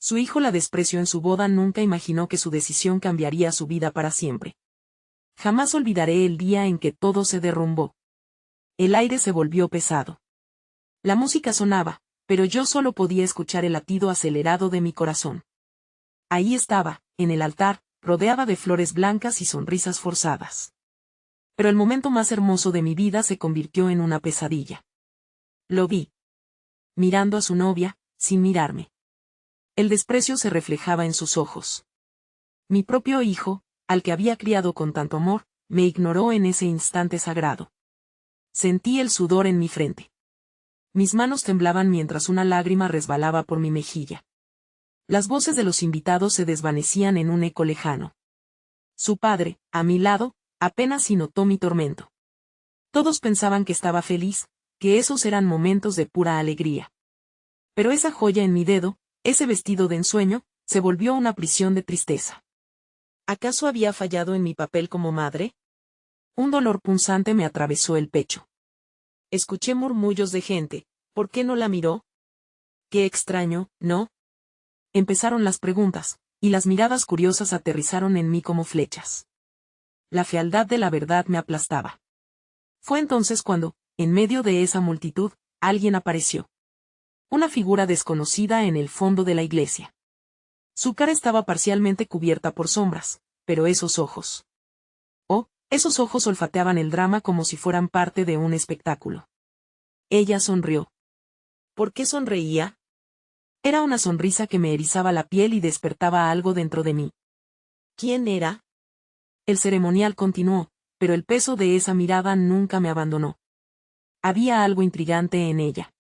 Su hijo la despreció en su boda, nunca imaginó que su decisión cambiaría su vida para siempre. Jamás olvidaré el día en que todo se derrumbó. El aire se volvió pesado. La música sonaba, pero yo solo podía escuchar el latido acelerado de mi corazón. Ahí estaba, en el altar, rodeada de flores blancas y sonrisas forzadas. Pero el momento más hermoso de mi vida se convirtió en una pesadilla. Lo vi. Mirando a su novia, sin mirarme. El desprecio se reflejaba en sus ojos. Mi propio hijo, al que había criado con tanto amor, me ignoró en ese instante sagrado. Sentí el sudor en mi frente. Mis manos temblaban mientras una lágrima resbalaba por mi mejilla. Las voces de los invitados se desvanecían en un eco lejano. Su padre, a mi lado, apenas si notó mi tormento. Todos pensaban que estaba feliz, que esos eran momentos de pura alegría. Pero esa joya en mi dedo, ese vestido de ensueño, se volvió una prisión de tristeza. ¿Acaso había fallado en mi papel como madre? Un dolor punzante me atravesó el pecho. Escuché murmullos de gente. ¿Por qué no la miró? Qué extraño, ¿no? Empezaron las preguntas, y las miradas curiosas aterrizaron en mí como flechas. La fealdad de la verdad me aplastaba. Fue entonces cuando, en medio de esa multitud, alguien apareció. Una figura desconocida en el fondo de la iglesia. Su cara estaba parcialmente cubierta por sombras, pero esos ojos. Oh, esos ojos olfateaban el drama como si fueran parte de un espectáculo. Ella sonrió. ¿Por qué sonreía? Era una sonrisa que me erizaba la piel y despertaba algo dentro de mí. ¿Quién era? El ceremonial continuó, pero el peso de esa mirada nunca me abandonó. Había algo intrigante en ella.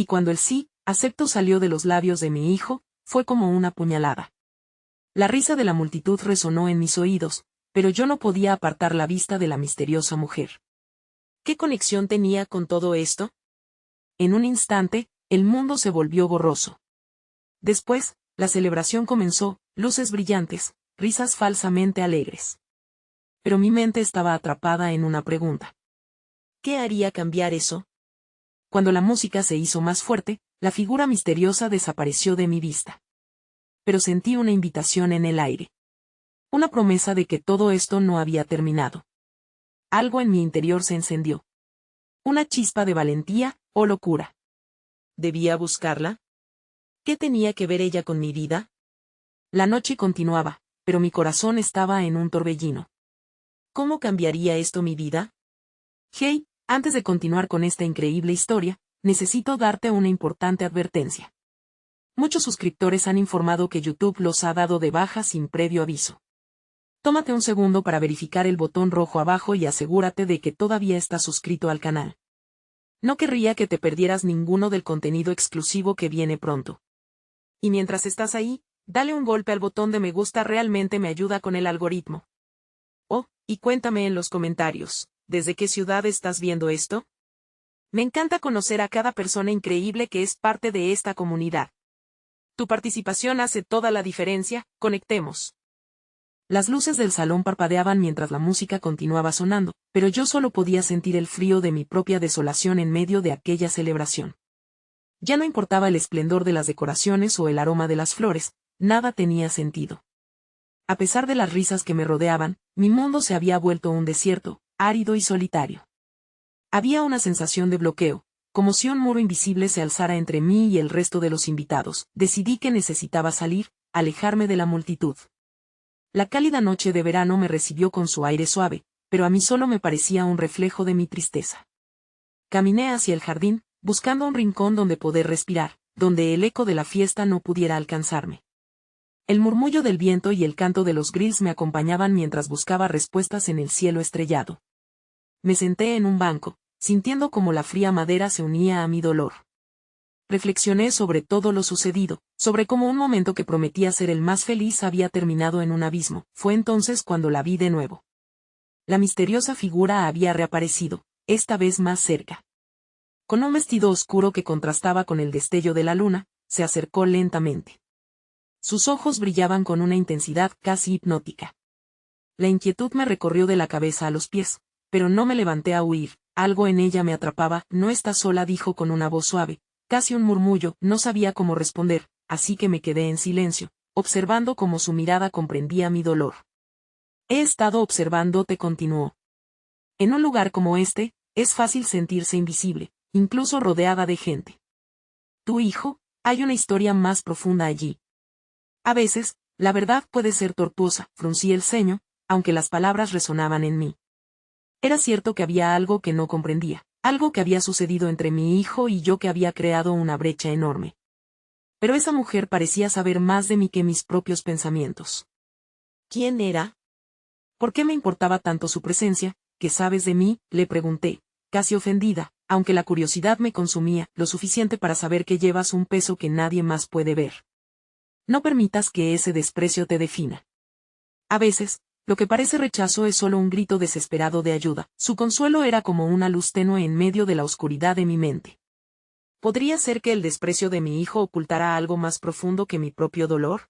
Y cuando el sí, acepto salió de los labios de mi hijo, fue como una puñalada. La risa de la multitud resonó en mis oídos, pero yo no podía apartar la vista de la misteriosa mujer. ¿Qué conexión tenía con todo esto? En un instante, el mundo se volvió borroso. Después, la celebración comenzó, luces brillantes, risas falsamente alegres. Pero mi mente estaba atrapada en una pregunta. ¿Qué haría cambiar eso? Cuando la música se hizo más fuerte, la figura misteriosa desapareció de mi vista. Pero sentí una invitación en el aire. Una promesa de que todo esto no había terminado. Algo en mi interior se encendió. Una chispa de valentía, o locura. ¿Debía buscarla? ¿Qué tenía que ver ella con mi vida? La noche continuaba, pero mi corazón estaba en un torbellino. ¿Cómo cambiaría esto mi vida? Hey, antes de continuar con esta increíble historia, necesito darte una importante advertencia. Muchos suscriptores han informado que YouTube los ha dado de baja sin previo aviso. Tómate un segundo para verificar el botón rojo abajo y asegúrate de que todavía estás suscrito al canal. No querría que te perdieras ninguno del contenido exclusivo que viene pronto. Y mientras estás ahí, dale un golpe al botón de me gusta, realmente me ayuda con el algoritmo. Oh, y cuéntame en los comentarios, ¿desde qué ciudad estás viendo esto? Me encanta conocer a cada persona increíble que es parte de esta comunidad. Tu participación hace toda la diferencia, conectemos. Las luces del salón parpadeaban mientras la música continuaba sonando, pero yo solo podía sentir el frío de mi propia desolación en medio de aquella celebración. Ya no importaba el esplendor de las decoraciones o el aroma de las flores, nada tenía sentido. A pesar de las risas que me rodeaban, mi mundo se había vuelto un desierto, árido y solitario. Había una sensación de bloqueo, como si un muro invisible se alzara entre mí y el resto de los invitados. Decidí que necesitaba salir, alejarme de la multitud. La cálida noche de verano me recibió con su aire suave, pero a mí solo me parecía un reflejo de mi tristeza. Caminé hacia el jardín, buscando un rincón donde poder respirar, donde el eco de la fiesta no pudiera alcanzarme. El murmullo del viento y el canto de los grills me acompañaban mientras buscaba respuestas en el cielo estrellado. Me senté en un banco, sintiendo como la fría madera se unía a mi dolor. Reflexioné sobre todo lo sucedido, sobre cómo un momento que prometía ser el más feliz había terminado en un abismo. Fue entonces cuando la vi de nuevo. La misteriosa figura había reaparecido, esta vez más cerca. Con un vestido oscuro que contrastaba con el destello de la luna, se acercó lentamente. Sus ojos brillaban con una intensidad casi hipnótica. La inquietud me recorrió de la cabeza a los pies, pero no me levanté a huir. Algo en ella me atrapaba. No estás sola, dijo con una voz suave, casi un murmullo. No sabía cómo responder, así que me quedé en silencio, observando cómo su mirada comprendía mi dolor. He estado observándote, continuó. En un lugar como este, es fácil sentirse invisible, incluso rodeada de gente. Tu hijo, hay una historia más profunda allí. A veces, la verdad puede ser tortuosa, fruncí el ceño, aunque las palabras resonaban en mí. Era cierto que había algo que no comprendía, algo que había sucedido entre mi hijo y yo que había creado una brecha enorme. Pero esa mujer parecía saber más de mí que mis propios pensamientos. ¿Quién era? ¿Por qué me importaba tanto su presencia? ¿Qué sabes de mí?, le pregunté, casi ofendida, aunque la curiosidad me consumía, lo suficiente para saber que llevas un peso que nadie más puede ver. No permitas que ese desprecio te defina. A veces, lo que parece rechazo es solo un grito desesperado de ayuda. Su consuelo era como una luz tenue en medio de la oscuridad de mi mente. ¿Podría ser que el desprecio de mi hijo ocultara algo más profundo que mi propio dolor?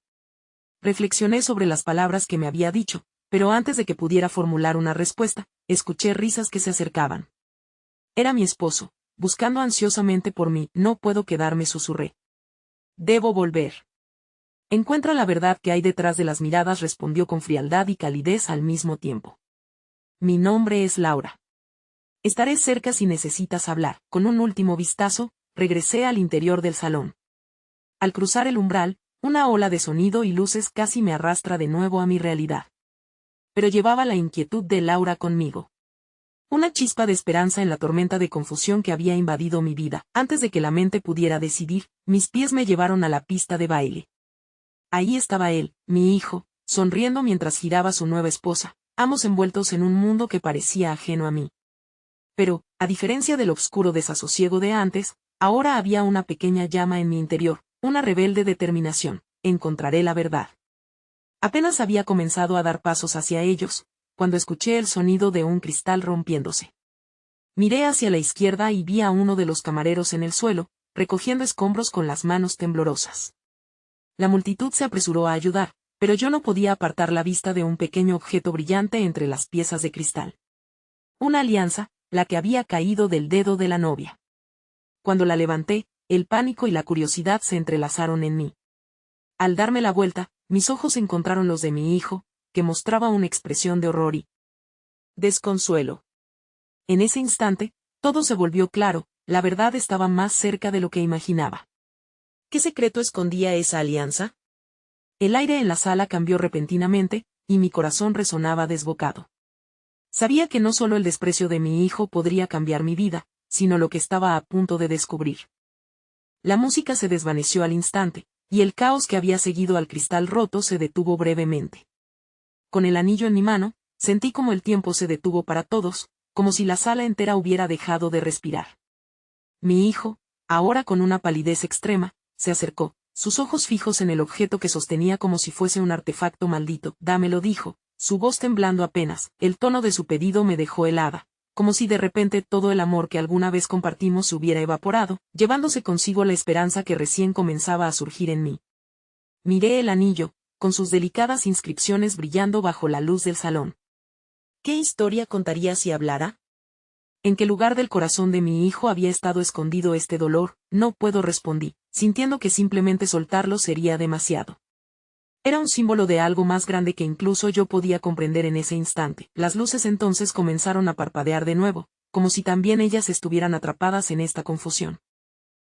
Reflexioné sobre las palabras que me había dicho, pero antes de que pudiera formular una respuesta, escuché risas que se acercaban. Era mi esposo, buscando ansiosamente por mí. No puedo quedarme, susurré. Debo volver. Encuentra la verdad que hay detrás de las miradas, respondió con frialdad y calidez al mismo tiempo. Mi nombre es Laura. Estaré cerca si necesitas hablar. Con un último vistazo, regresé al interior del salón. Al cruzar el umbral, una ola de sonido y luces casi me arrastra de nuevo a mi realidad. Pero llevaba la inquietud de Laura conmigo. Una chispa de esperanza en la tormenta de confusión que había invadido mi vida. Antes de que la mente pudiera decidir, mis pies me llevaron a la pista de baile. Ahí estaba él, mi hijo, sonriendo mientras giraba su nueva esposa, ambos envueltos en un mundo que parecía ajeno a mí. Pero, a diferencia del obscuro desasosiego de antes, ahora había una pequeña llama en mi interior, una rebelde determinación. Encontraré la verdad. Apenas había comenzado a dar pasos hacia ellos, cuando escuché el sonido de un cristal rompiéndose. Miré hacia la izquierda y vi a uno de los camareros en el suelo, recogiendo escombros con las manos temblorosas. La multitud se apresuró a ayudar, pero yo no podía apartar la vista de un pequeño objeto brillante entre las piezas de cristal. Una alianza, la que había caído del dedo de la novia. Cuando la levanté, el pánico y la curiosidad se entrelazaron en mí. Al darme la vuelta, mis ojos encontraron los de mi hijo, que mostraba una expresión de horror y desconsuelo. En ese instante, todo se volvió claro, la verdad estaba más cerca de lo que imaginaba. ¿Qué secreto escondía esa alianza? El aire en la sala cambió repentinamente, y mi corazón resonaba desbocado. Sabía que no solo el desprecio de mi hijo podría cambiar mi vida, sino lo que estaba a punto de descubrir. La música se desvaneció al instante, y el caos que había seguido al cristal roto se detuvo brevemente. Con el anillo en mi mano, sentí como el tiempo se detuvo para todos, como si la sala entera hubiera dejado de respirar. Mi hijo, ahora con una palidez extrema, se acercó, sus ojos fijos en el objeto que sostenía como si fuese un artefacto maldito. Dámelo, dijo, su voz temblando apenas. El tono de su pedido me dejó helada, como si de repente todo el amor que alguna vez compartimos se hubiera evaporado, llevándose consigo la esperanza que recién comenzaba a surgir en mí. Miré el anillo, con sus delicadas inscripciones brillando bajo la luz del salón. ¿Qué historia contaría si hablara? ¿En qué lugar del corazón de mi hijo había estado escondido este dolor? No puedo, respondí, sintiendo que simplemente soltarlo sería demasiado. Era un símbolo de algo más grande que incluso yo podía comprender en ese instante. Las luces entonces comenzaron a parpadear de nuevo, como si también ellas estuvieran atrapadas en esta confusión.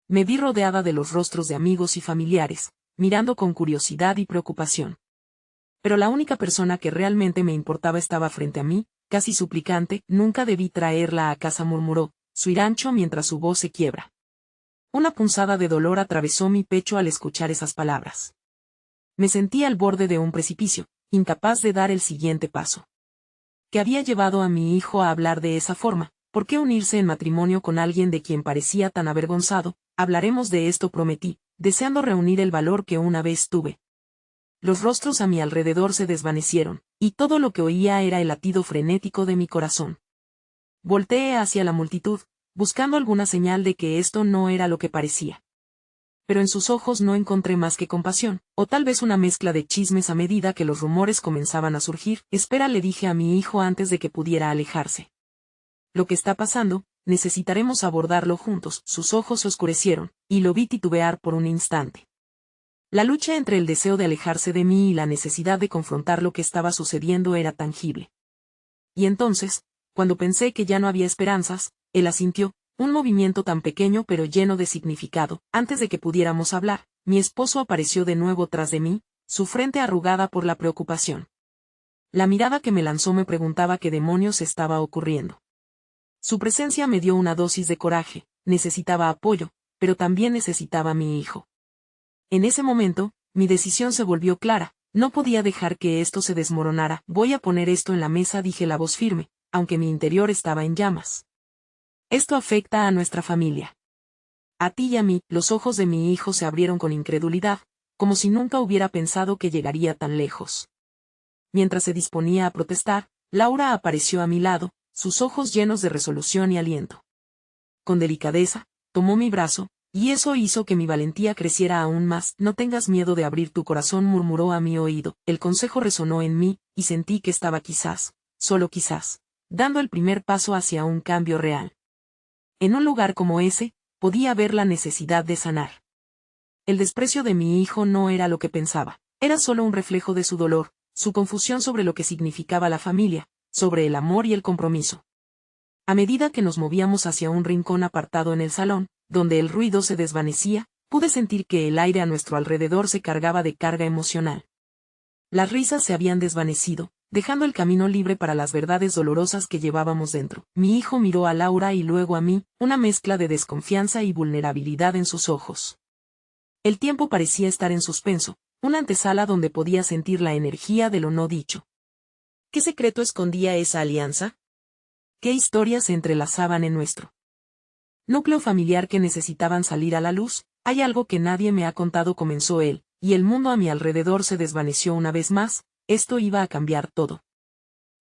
Me vi rodeada de los rostros de amigos y familiares, mirando con curiosidad y preocupación. Pero la única persona que realmente me importaba estaba frente a mí, casi suplicante. Nunca debí traerla a casa, murmuró, Suirancho mientras su voz se quiebra. Una punzada de dolor atravesó mi pecho al escuchar esas palabras. Me sentí al borde de un precipicio, incapaz de dar el siguiente paso. ¿Qué había llevado a mi hijo a hablar de esa forma? ¿Por qué unirse en matrimonio con alguien de quien parecía tan avergonzado? Hablaremos de esto, prometí, deseando reunir el valor que una vez tuve. Los rostros a mi alrededor se desvanecieron, y todo lo que oía era el latido frenético de mi corazón. Volteé hacia la multitud, buscando alguna señal de que esto no era lo que parecía. Pero en sus ojos no encontré más que compasión, o tal vez una mezcla de chismes a medida que los rumores comenzaban a surgir. Espera, le dije a mi hijo antes de que pudiera alejarse. Lo que está pasando, necesitaremos abordarlo juntos. Sus ojos se oscurecieron, y lo vi titubear por un instante. La lucha entre el deseo de alejarse de mí y la necesidad de confrontar lo que estaba sucediendo era tangible. Y entonces, cuando pensé que ya no había esperanzas, él asintió, un movimiento tan pequeño pero lleno de significado. Antes de que pudiéramos hablar, mi esposo apareció de nuevo tras de mí, su frente arrugada por la preocupación. La mirada que me lanzó me preguntaba qué demonios estaba ocurriendo. Su presencia me dio una dosis de coraje, necesitaba apoyo, pero también necesitaba a mi hijo. En ese momento, mi decisión se volvió clara, no podía dejar que esto se desmoronara. Voy a poner esto en la mesa, dije la voz firme, aunque mi interior estaba en llamas. Esto afecta a nuestra familia. A ti y a mí. Los ojos de mi hijo se abrieron con incredulidad, como si nunca hubiera pensado que llegaría tan lejos. Mientras se disponía a protestar, Laura apareció a mi lado, sus ojos llenos de resolución y aliento. Con delicadeza, tomó mi brazo, y eso hizo que mi valentía creciera aún más. No tengas miedo de abrir tu corazón, murmuró a mi oído. El consejo resonó en mí, y sentí que estaba quizás, solo quizás, dando el primer paso hacia un cambio real. En un lugar como ese, podía ver la necesidad de sanar. El desprecio de mi hijo no era lo que pensaba, era solo un reflejo de su dolor, su confusión sobre lo que significaba la familia, sobre el amor y el compromiso. A medida que nos movíamos hacia un rincón apartado en el salón, donde el ruido se desvanecía, pude sentir que el aire a nuestro alrededor se cargaba de carga emocional. Las risas se habían desvanecido, dejando el camino libre para las verdades dolorosas que llevábamos dentro. Mi hijo miró a Laura y luego a mí, una mezcla de desconfianza y vulnerabilidad en sus ojos. El tiempo parecía estar en suspenso, una antesala donde podía sentir la energía de lo no dicho. ¿Qué secreto escondía esa alianza? ¿Qué historias se entrelazaban en nuestro núcleo familiar que necesitaban salir a la luz? Hay algo que nadie me ha contado, comenzó él, y el mundo a mi alrededor se desvaneció una vez más. Esto iba a cambiar todo.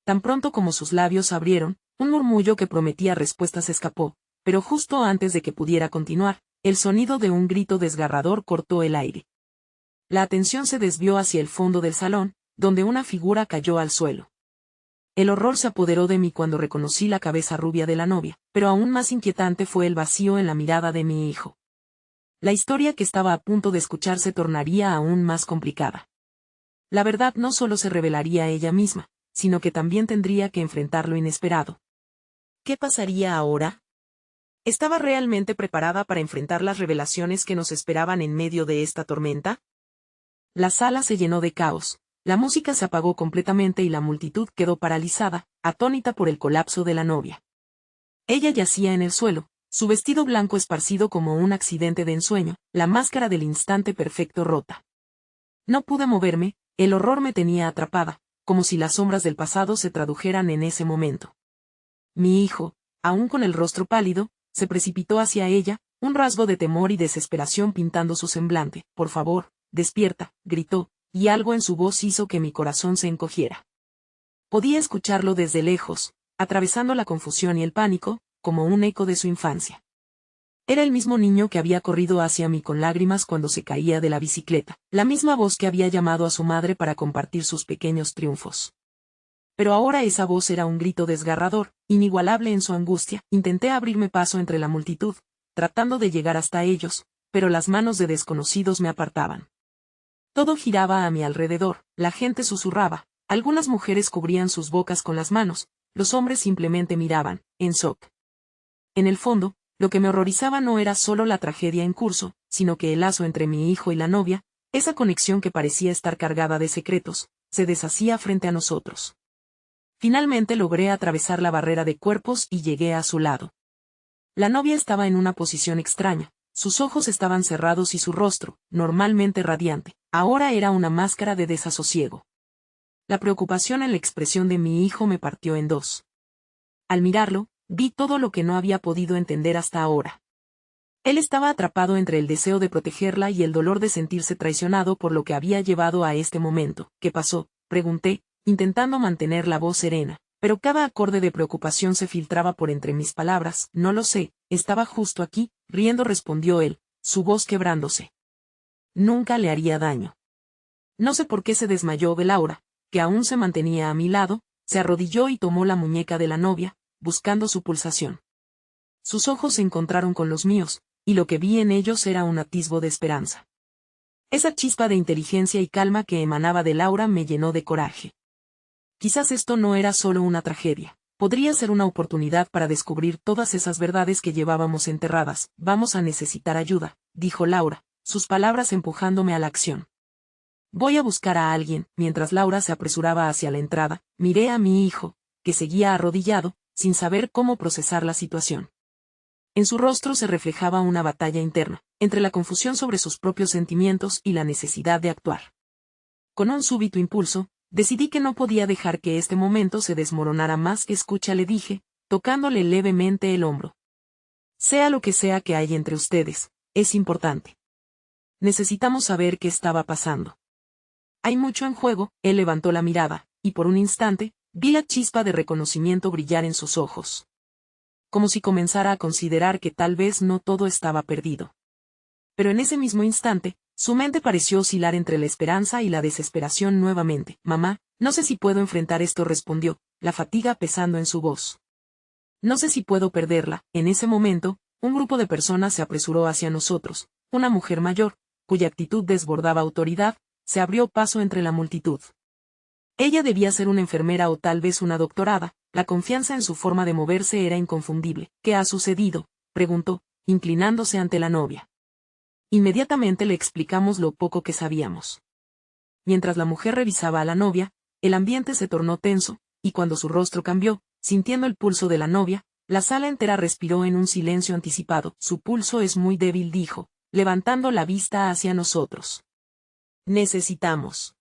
Tan pronto como sus labios abrieron, un murmullo que prometía respuestas escapó, pero justo antes de que pudiera continuar, el sonido de un grito desgarrador cortó el aire. La atención se desvió hacia el fondo del salón, donde una figura cayó al suelo. El horror se apoderó de mí cuando reconocí la cabeza rubia de la novia, pero aún más inquietante fue el vacío en la mirada de mi hijo. La historia que estaba a punto de escuchar se tornaría aún más complicada. La verdad no solo se revelaría a ella misma, sino que también tendría que enfrentar lo inesperado. ¿Qué pasaría ahora? ¿Estaba realmente preparada para enfrentar las revelaciones que nos esperaban en medio de esta tormenta? La sala se llenó de caos, la música se apagó completamente y la multitud quedó paralizada, atónita por el colapso de la novia. Ella yacía en el suelo, su vestido blanco esparcido como un accidente de ensueño, la máscara del instante perfecto rota. No pude moverme, el horror me tenía atrapada, como si las sombras del pasado se tradujeran en ese momento. Mi hijo, aún con el rostro pálido, se precipitó hacia ella, un rasgo de temor y desesperación pintando su semblante. Por favor, despierta, gritó, y algo en su voz hizo que mi corazón se encogiera. Podía escucharlo desde lejos, atravesando la confusión y el pánico, como un eco de su infancia. Era el mismo niño que había corrido hacia mí con lágrimas cuando se caía de la bicicleta, la misma voz que había llamado a su madre para compartir sus pequeños triunfos. Pero ahora esa voz era un grito desgarrador, inigualable en su angustia. Intenté abrirme paso entre la multitud, tratando de llegar hasta ellos, pero las manos de desconocidos me apartaban. Todo giraba a mi alrededor, la gente susurraba, algunas mujeres cubrían sus bocas con las manos, los hombres simplemente miraban, en shock. En el fondo, lo que me horrorizaba no era solo la tragedia en curso, sino que el lazo entre mi hijo y la novia, esa conexión que parecía estar cargada de secretos, se deshacía frente a nosotros. Finalmente logré atravesar la barrera de cuerpos y llegué a su lado. La novia estaba en una posición extraña, sus ojos estaban cerrados y su rostro, normalmente radiante, ahora era una máscara de desasosiego. La preocupación en la expresión de mi hijo me partió en dos. Al mirarlo, vi todo lo que no había podido entender hasta ahora. Él estaba atrapado entre el deseo de protegerla y el dolor de sentirse traicionado por lo que había llevado a este momento. ¿Qué pasó?, pregunté, intentando mantener la voz serena, pero cada acorde de preocupación se filtraba por entre mis palabras. No lo sé, estaba justo aquí, riendo respondió él, su voz quebrándose. Nunca le haría daño. No sé por qué se desmayó Laura, que aún se mantenía a mi lado, se arrodilló y tomó la muñeca de la novia, buscando su pulsación. Sus ojos se encontraron con los míos, y lo que vi en ellos era un atisbo de esperanza. Esa chispa de inteligencia y calma que emanaba de Laura me llenó de coraje. Quizás esto no era solo una tragedia. Podría ser una oportunidad para descubrir todas esas verdades que llevábamos enterradas. Vamos a necesitar ayuda, dijo Laura, sus palabras empujándome a la acción. Voy a buscar a alguien. Mientras Laura se apresuraba hacia la entrada, miré a mi hijo, que seguía arrodillado, sin saber cómo procesar la situación. En su rostro se reflejaba una batalla interna, entre la confusión sobre sus propios sentimientos y la necesidad de actuar. Con un súbito impulso, decidí que no podía dejar que este momento se desmoronara más. Escucha, le dije, tocándole levemente el hombro. Sea lo que sea que hay entre ustedes, es importante. Necesitamos saber qué estaba pasando. Hay mucho en juego. Él levantó la mirada, y por un instante, vi la chispa de reconocimiento brillar en sus ojos. Como si comenzara a considerar que tal vez no todo estaba perdido. Pero en ese mismo instante, su mente pareció oscilar entre la esperanza y la desesperación nuevamente. Mamá, no sé si puedo enfrentar esto, respondió, la fatiga pesando en su voz. No sé si puedo perderla. En ese momento, un grupo de personas se apresuró hacia nosotros. Una mujer mayor, cuya actitud desbordaba autoridad, se abrió paso entre la multitud. Ella debía ser una enfermera o tal vez una doctorada. La confianza en su forma de moverse era inconfundible. ¿Qué ha sucedido?, preguntó, inclinándose ante la novia. Inmediatamente le explicamos lo poco que sabíamos. Mientras la mujer revisaba a la novia, el ambiente se tornó tenso, y cuando su rostro cambió, sintiendo el pulso de la novia, la sala entera respiró en un silencio anticipado. Su pulso es muy débil, dijo, levantando la vista hacia nosotros. Necesitamos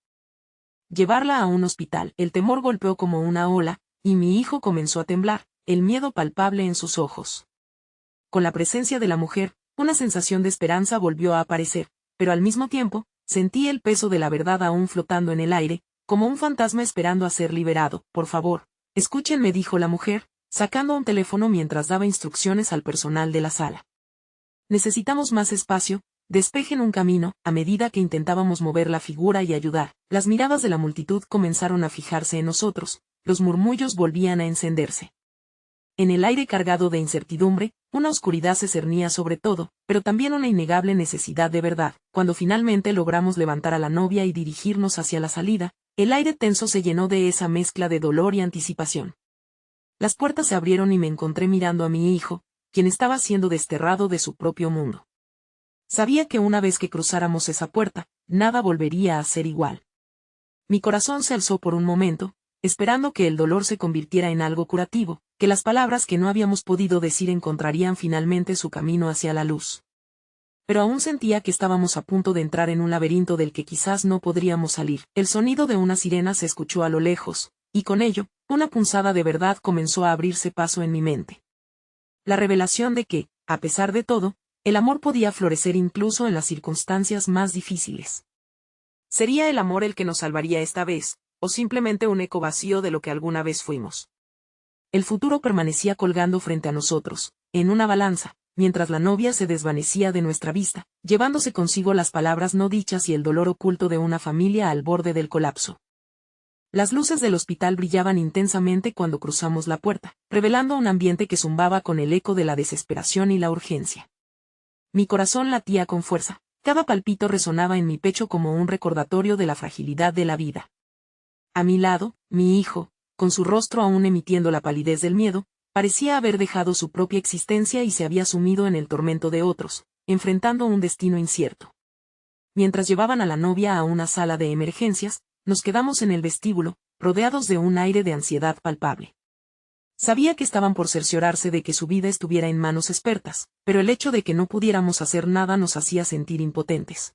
llevarla a un hospital. El temor golpeó como una ola, y mi hijo comenzó a temblar, el miedo palpable en sus ojos. Con la presencia de la mujer, una sensación de esperanza volvió a aparecer, pero al mismo tiempo, sentí el peso de la verdad aún flotando en el aire, como un fantasma esperando a ser liberado. Por favor, escúchenme, dijo la mujer, sacando un teléfono mientras daba instrucciones al personal de la sala. Necesitamos más espacio. Despejen un camino. A medida que intentábamos mover la figura y ayudar, las miradas de la multitud comenzaron a fijarse en nosotros, los murmullos volvían a encenderse. En el aire cargado de incertidumbre, una oscuridad se cernía sobre todo, pero también una innegable necesidad de verdad. Cuando finalmente logramos levantar a la novia y dirigirnos hacia la salida, el aire tenso se llenó de esa mezcla de dolor y anticipación. Las puertas se abrieron y me encontré mirando a mi hijo, quien estaba siendo desterrado de su propio mundo. Sabía que una vez que cruzáramos esa puerta, nada volvería a ser igual. Mi corazón se alzó por un momento, esperando que el dolor se convirtiera en algo curativo, que las palabras que no habíamos podido decir encontrarían finalmente su camino hacia la luz. Pero aún sentía que estábamos a punto de entrar en un laberinto del que quizás no podríamos salir. El sonido de una sirena se escuchó a lo lejos, y con ello, una punzada de verdad comenzó a abrirse paso en mi mente. La revelación de que, a pesar de todo, el amor podía florecer incluso en las circunstancias más difíciles. ¿Sería el amor el que nos salvaría esta vez, o simplemente un eco vacío de lo que alguna vez fuimos? El futuro permanecía colgando frente a nosotros, en una balanza, mientras la novia se desvanecía de nuestra vista, llevándose consigo las palabras no dichas y el dolor oculto de una familia al borde del colapso. Las luces del hospital brillaban intensamente cuando cruzamos la puerta, revelando un ambiente que zumbaba con el eco de la desesperación y la urgencia. Mi corazón latía con fuerza, cada palpito resonaba en mi pecho como un recordatorio de la fragilidad de la vida. A mi lado, mi hijo, con su rostro aún emitiendo la palidez del miedo, parecía haber dejado su propia existencia y se había sumido en el tormento de otros, enfrentando un destino incierto. Mientras llevaban a la novia a una sala de emergencias, nos quedamos en el vestíbulo, rodeados de un aire de ansiedad palpable. Sabía que estaban por cerciorarse de que su vida estuviera en manos expertas, pero el hecho de que no pudiéramos hacer nada nos hacía sentir impotentes.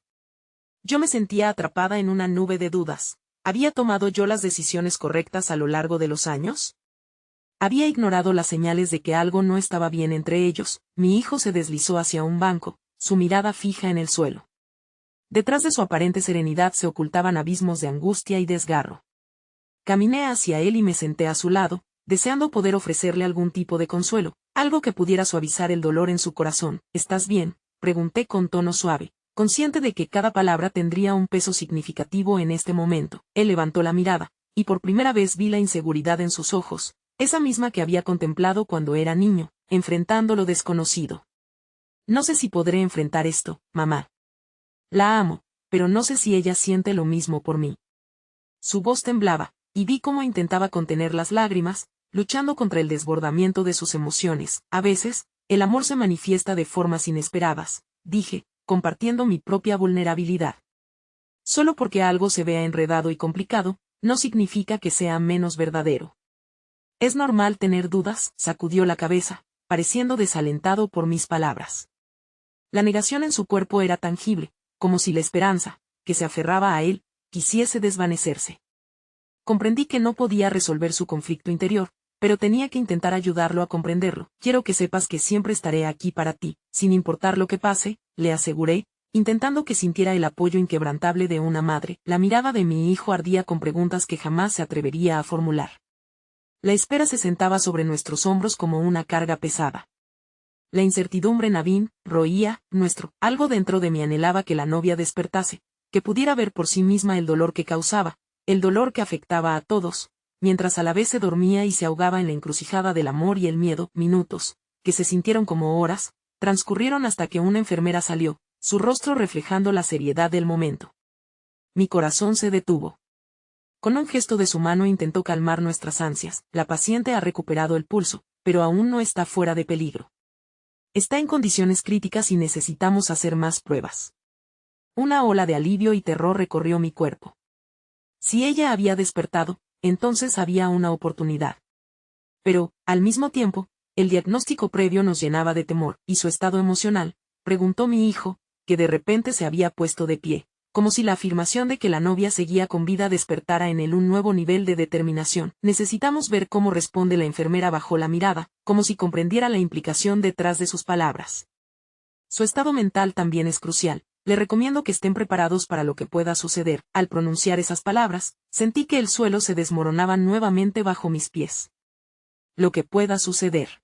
Yo me sentía atrapada en una nube de dudas. ¿Había tomado yo las decisiones correctas a lo largo de los años? Había ignorado las señales de que algo no estaba bien entre ellos. Mi hijo se deslizó hacia un banco, su mirada fija en el suelo. Detrás de su aparente serenidad se ocultaban abismos de angustia y desgarro. Caminé hacia él y me senté a su lado, deseando poder ofrecerle algún tipo de consuelo, algo que pudiera suavizar el dolor en su corazón. ¿Estás bien?, pregunté con tono suave, consciente de que cada palabra tendría un peso significativo en este momento. Él levantó la mirada, y por primera vez vi la inseguridad en sus ojos, esa misma que había contemplado cuando era niño, enfrentando lo desconocido. No sé si podré enfrentar esto, mamá. La amo, pero no sé si ella siente lo mismo por mí. Su voz temblaba, y vi cómo intentaba contener las lágrimas, luchando contra el desbordamiento de sus emociones. A veces, el amor se manifiesta de formas inesperadas, dije, compartiendo mi propia vulnerabilidad. Solo porque algo se vea enredado y complicado, no significa que sea menos verdadero. Es normal tener dudas, sacudió la cabeza, pareciendo desalentado por mis palabras. La negación en su cuerpo era tangible, como si la esperanza, que se aferraba a él, quisiese desvanecerse. Comprendí que no podía resolver su conflicto interior, pero tenía que intentar ayudarlo a comprenderlo. Quiero que sepas que siempre estaré aquí para ti, sin importar lo que pase, le aseguré, intentando que sintiera el apoyo inquebrantable de una madre. La mirada de mi hijo ardía con preguntas que jamás se atrevería a formular. La espera se sentaba sobre nuestros hombros como una carga pesada. La incertidumbre Navin, roía, algo dentro de mí anhelaba que la novia despertase, que pudiera ver por sí misma el dolor que causaba, el dolor que afectaba a todos, mientras a la vez se dormía y se ahogaba en la encrucijada del amor y el miedo. Minutos, que se sintieron como horas, transcurrieron hasta que una enfermera salió, su rostro reflejando la seriedad del momento. Mi corazón se detuvo. Con un gesto de su mano intentó calmar nuestras ansias. La paciente ha recuperado el pulso, pero aún no está fuera de peligro. Está en condiciones críticas y necesitamos hacer más pruebas. Una ola de alivio y terror recorrió mi cuerpo. Si ella había despertado, entonces había una oportunidad. Pero, al mismo tiempo, el diagnóstico previo nos llenaba de temor, y su estado emocional, preguntó mi hijo, que de repente se había puesto de pie, como si la afirmación de que la novia seguía con vida despertara en él un nuevo nivel de determinación. Necesitamos ver cómo responde la enfermera. Bajó la mirada, como si comprendiera la implicación detrás de sus palabras. Su estado mental también es crucial. Le recomiendo que estén preparados para lo que pueda suceder. Al pronunciar esas palabras, sentí que el suelo se desmoronaba nuevamente bajo mis pies. Lo que pueda suceder.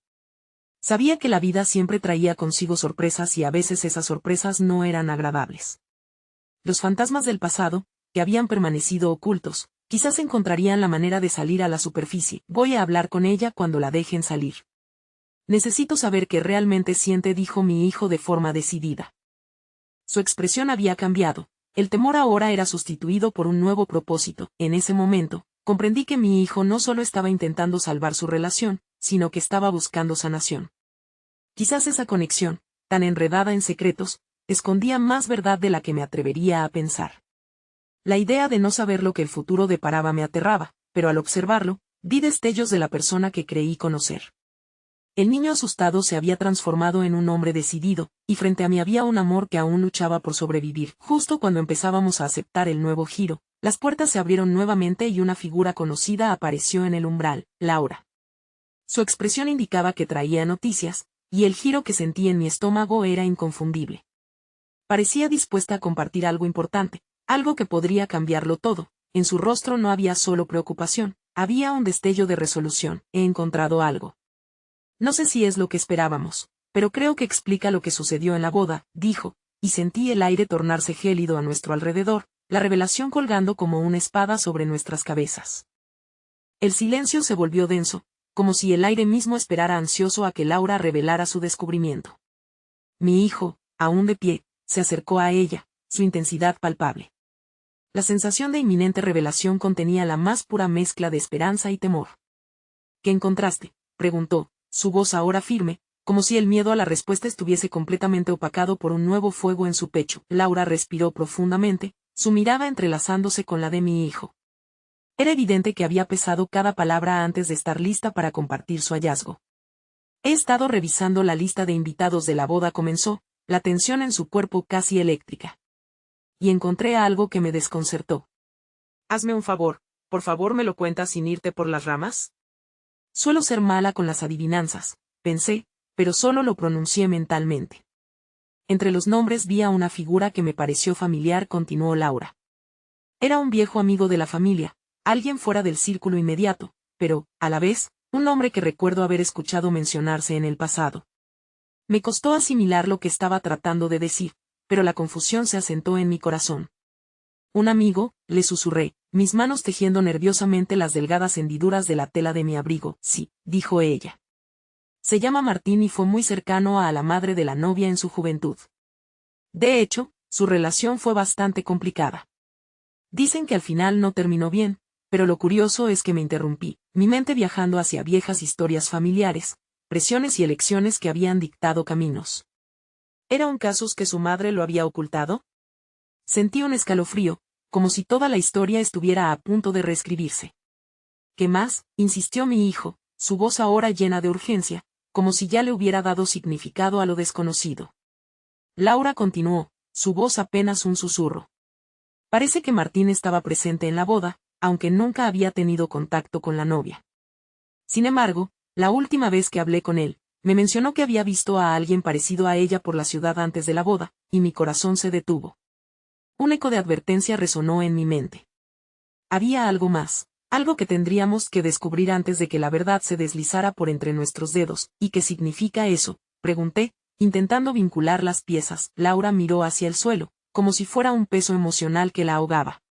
Sabía que la vida siempre traía consigo sorpresas y a veces esas sorpresas no eran agradables. Los fantasmas del pasado, que habían permanecido ocultos, quizás encontrarían la manera de salir a la superficie. Voy a hablar con ella cuando la dejen salir. Necesito saber qué realmente siente, dijo mi hijo de forma decidida. Su expresión había cambiado, el temor ahora era sustituido por un nuevo propósito. En ese momento, comprendí que mi hijo no solo estaba intentando salvar su relación, sino que estaba buscando sanación. Quizás esa conexión, tan enredada en secretos, escondía más verdad de la que me atrevería a pensar. La idea de no saber lo que el futuro deparaba me aterraba, pero al observarlo, vi destellos de la persona que creí conocer. El niño asustado se había transformado en un hombre decidido, y frente a mí había un amor que aún luchaba por sobrevivir. Justo cuando empezábamos a aceptar el nuevo giro, las puertas se abrieron nuevamente y una figura conocida apareció en el umbral, Laura. Su expresión indicaba que traía noticias, y el giro que sentí en mi estómago era inconfundible. Parecía dispuesta a compartir algo importante, algo que podría cambiarlo todo. En su rostro no había solo preocupación, había un destello de resolución. He encontrado algo. No sé si es lo que esperábamos, pero creo que explica lo que sucedió en la boda, dijo, y sentí el aire tornarse gélido a nuestro alrededor, la revelación colgando como una espada sobre nuestras cabezas. El silencio se volvió denso, como si el aire mismo esperara ansioso a que Laura revelara su descubrimiento. Mi hijo, aún de pie, se acercó a ella, su intensidad palpable. La sensación de inminente revelación contenía la más pura mezcla de esperanza y temor. ¿Qué encontraste?, preguntó, su voz ahora firme, como si el miedo a la respuesta estuviese completamente opacado por un nuevo fuego en su pecho. Laura respiró profundamente, su mirada entrelazándose con la de mi hijo. Era evidente que había pesado cada palabra antes de estar lista para compartir su hallazgo. He estado revisando la lista de invitados de la boda, comenzó, la tensión en su cuerpo casi eléctrica. Y encontré algo que me desconcertó. Hazme un favor, por favor, ¿me lo cuentas sin irte por las ramas? Suelo ser mala con las adivinanzas, pensé, pero solo lo pronuncié mentalmente. Entre los nombres vi a una figura que me pareció familiar, continuó Laura. Era un viejo amigo de la familia, alguien fuera del círculo inmediato, pero, a la vez, un hombre que recuerdo haber escuchado mencionarse en el pasado. Me costó asimilar lo que estaba tratando de decir, pero la confusión se asentó en mi corazón. Un amigo, le susurré, mis manos tejiendo nerviosamente las delgadas hendiduras de la tela de mi abrigo. Sí, dijo ella. Se llama Martín y fue muy cercano a la madre de la novia en su juventud. De hecho, su relación fue bastante complicada. Dicen que al final no terminó bien, pero lo curioso es que me interrumpí, mi mente viajando hacia viejas historias familiares, presiones y elecciones que habían dictado caminos. ¿Era un caso que su madre lo había ocultado? Sentí un escalofrío, como si toda la historia estuviera a punto de reescribirse. ¿Qué más?, insistió mi hijo, su voz ahora llena de urgencia, como si ya le hubiera dado significado a lo desconocido. Laura continuó, su voz apenas un susurro. Parece que Martín estaba presente en la boda, aunque nunca había tenido contacto con la novia. Sin embargo, la última vez que hablé con él, me mencionó que había visto a alguien parecido a ella por la ciudad antes de la boda, y mi corazón se detuvo. Un eco de advertencia resonó en mi mente. Había algo más, algo que tendríamos que descubrir antes de que la verdad se deslizara por entre nuestros dedos. ¿Y qué significa eso?, pregunté, intentando vincular las piezas. Laura miró hacia el suelo, como si fuera un peso emocional que la ahogaba.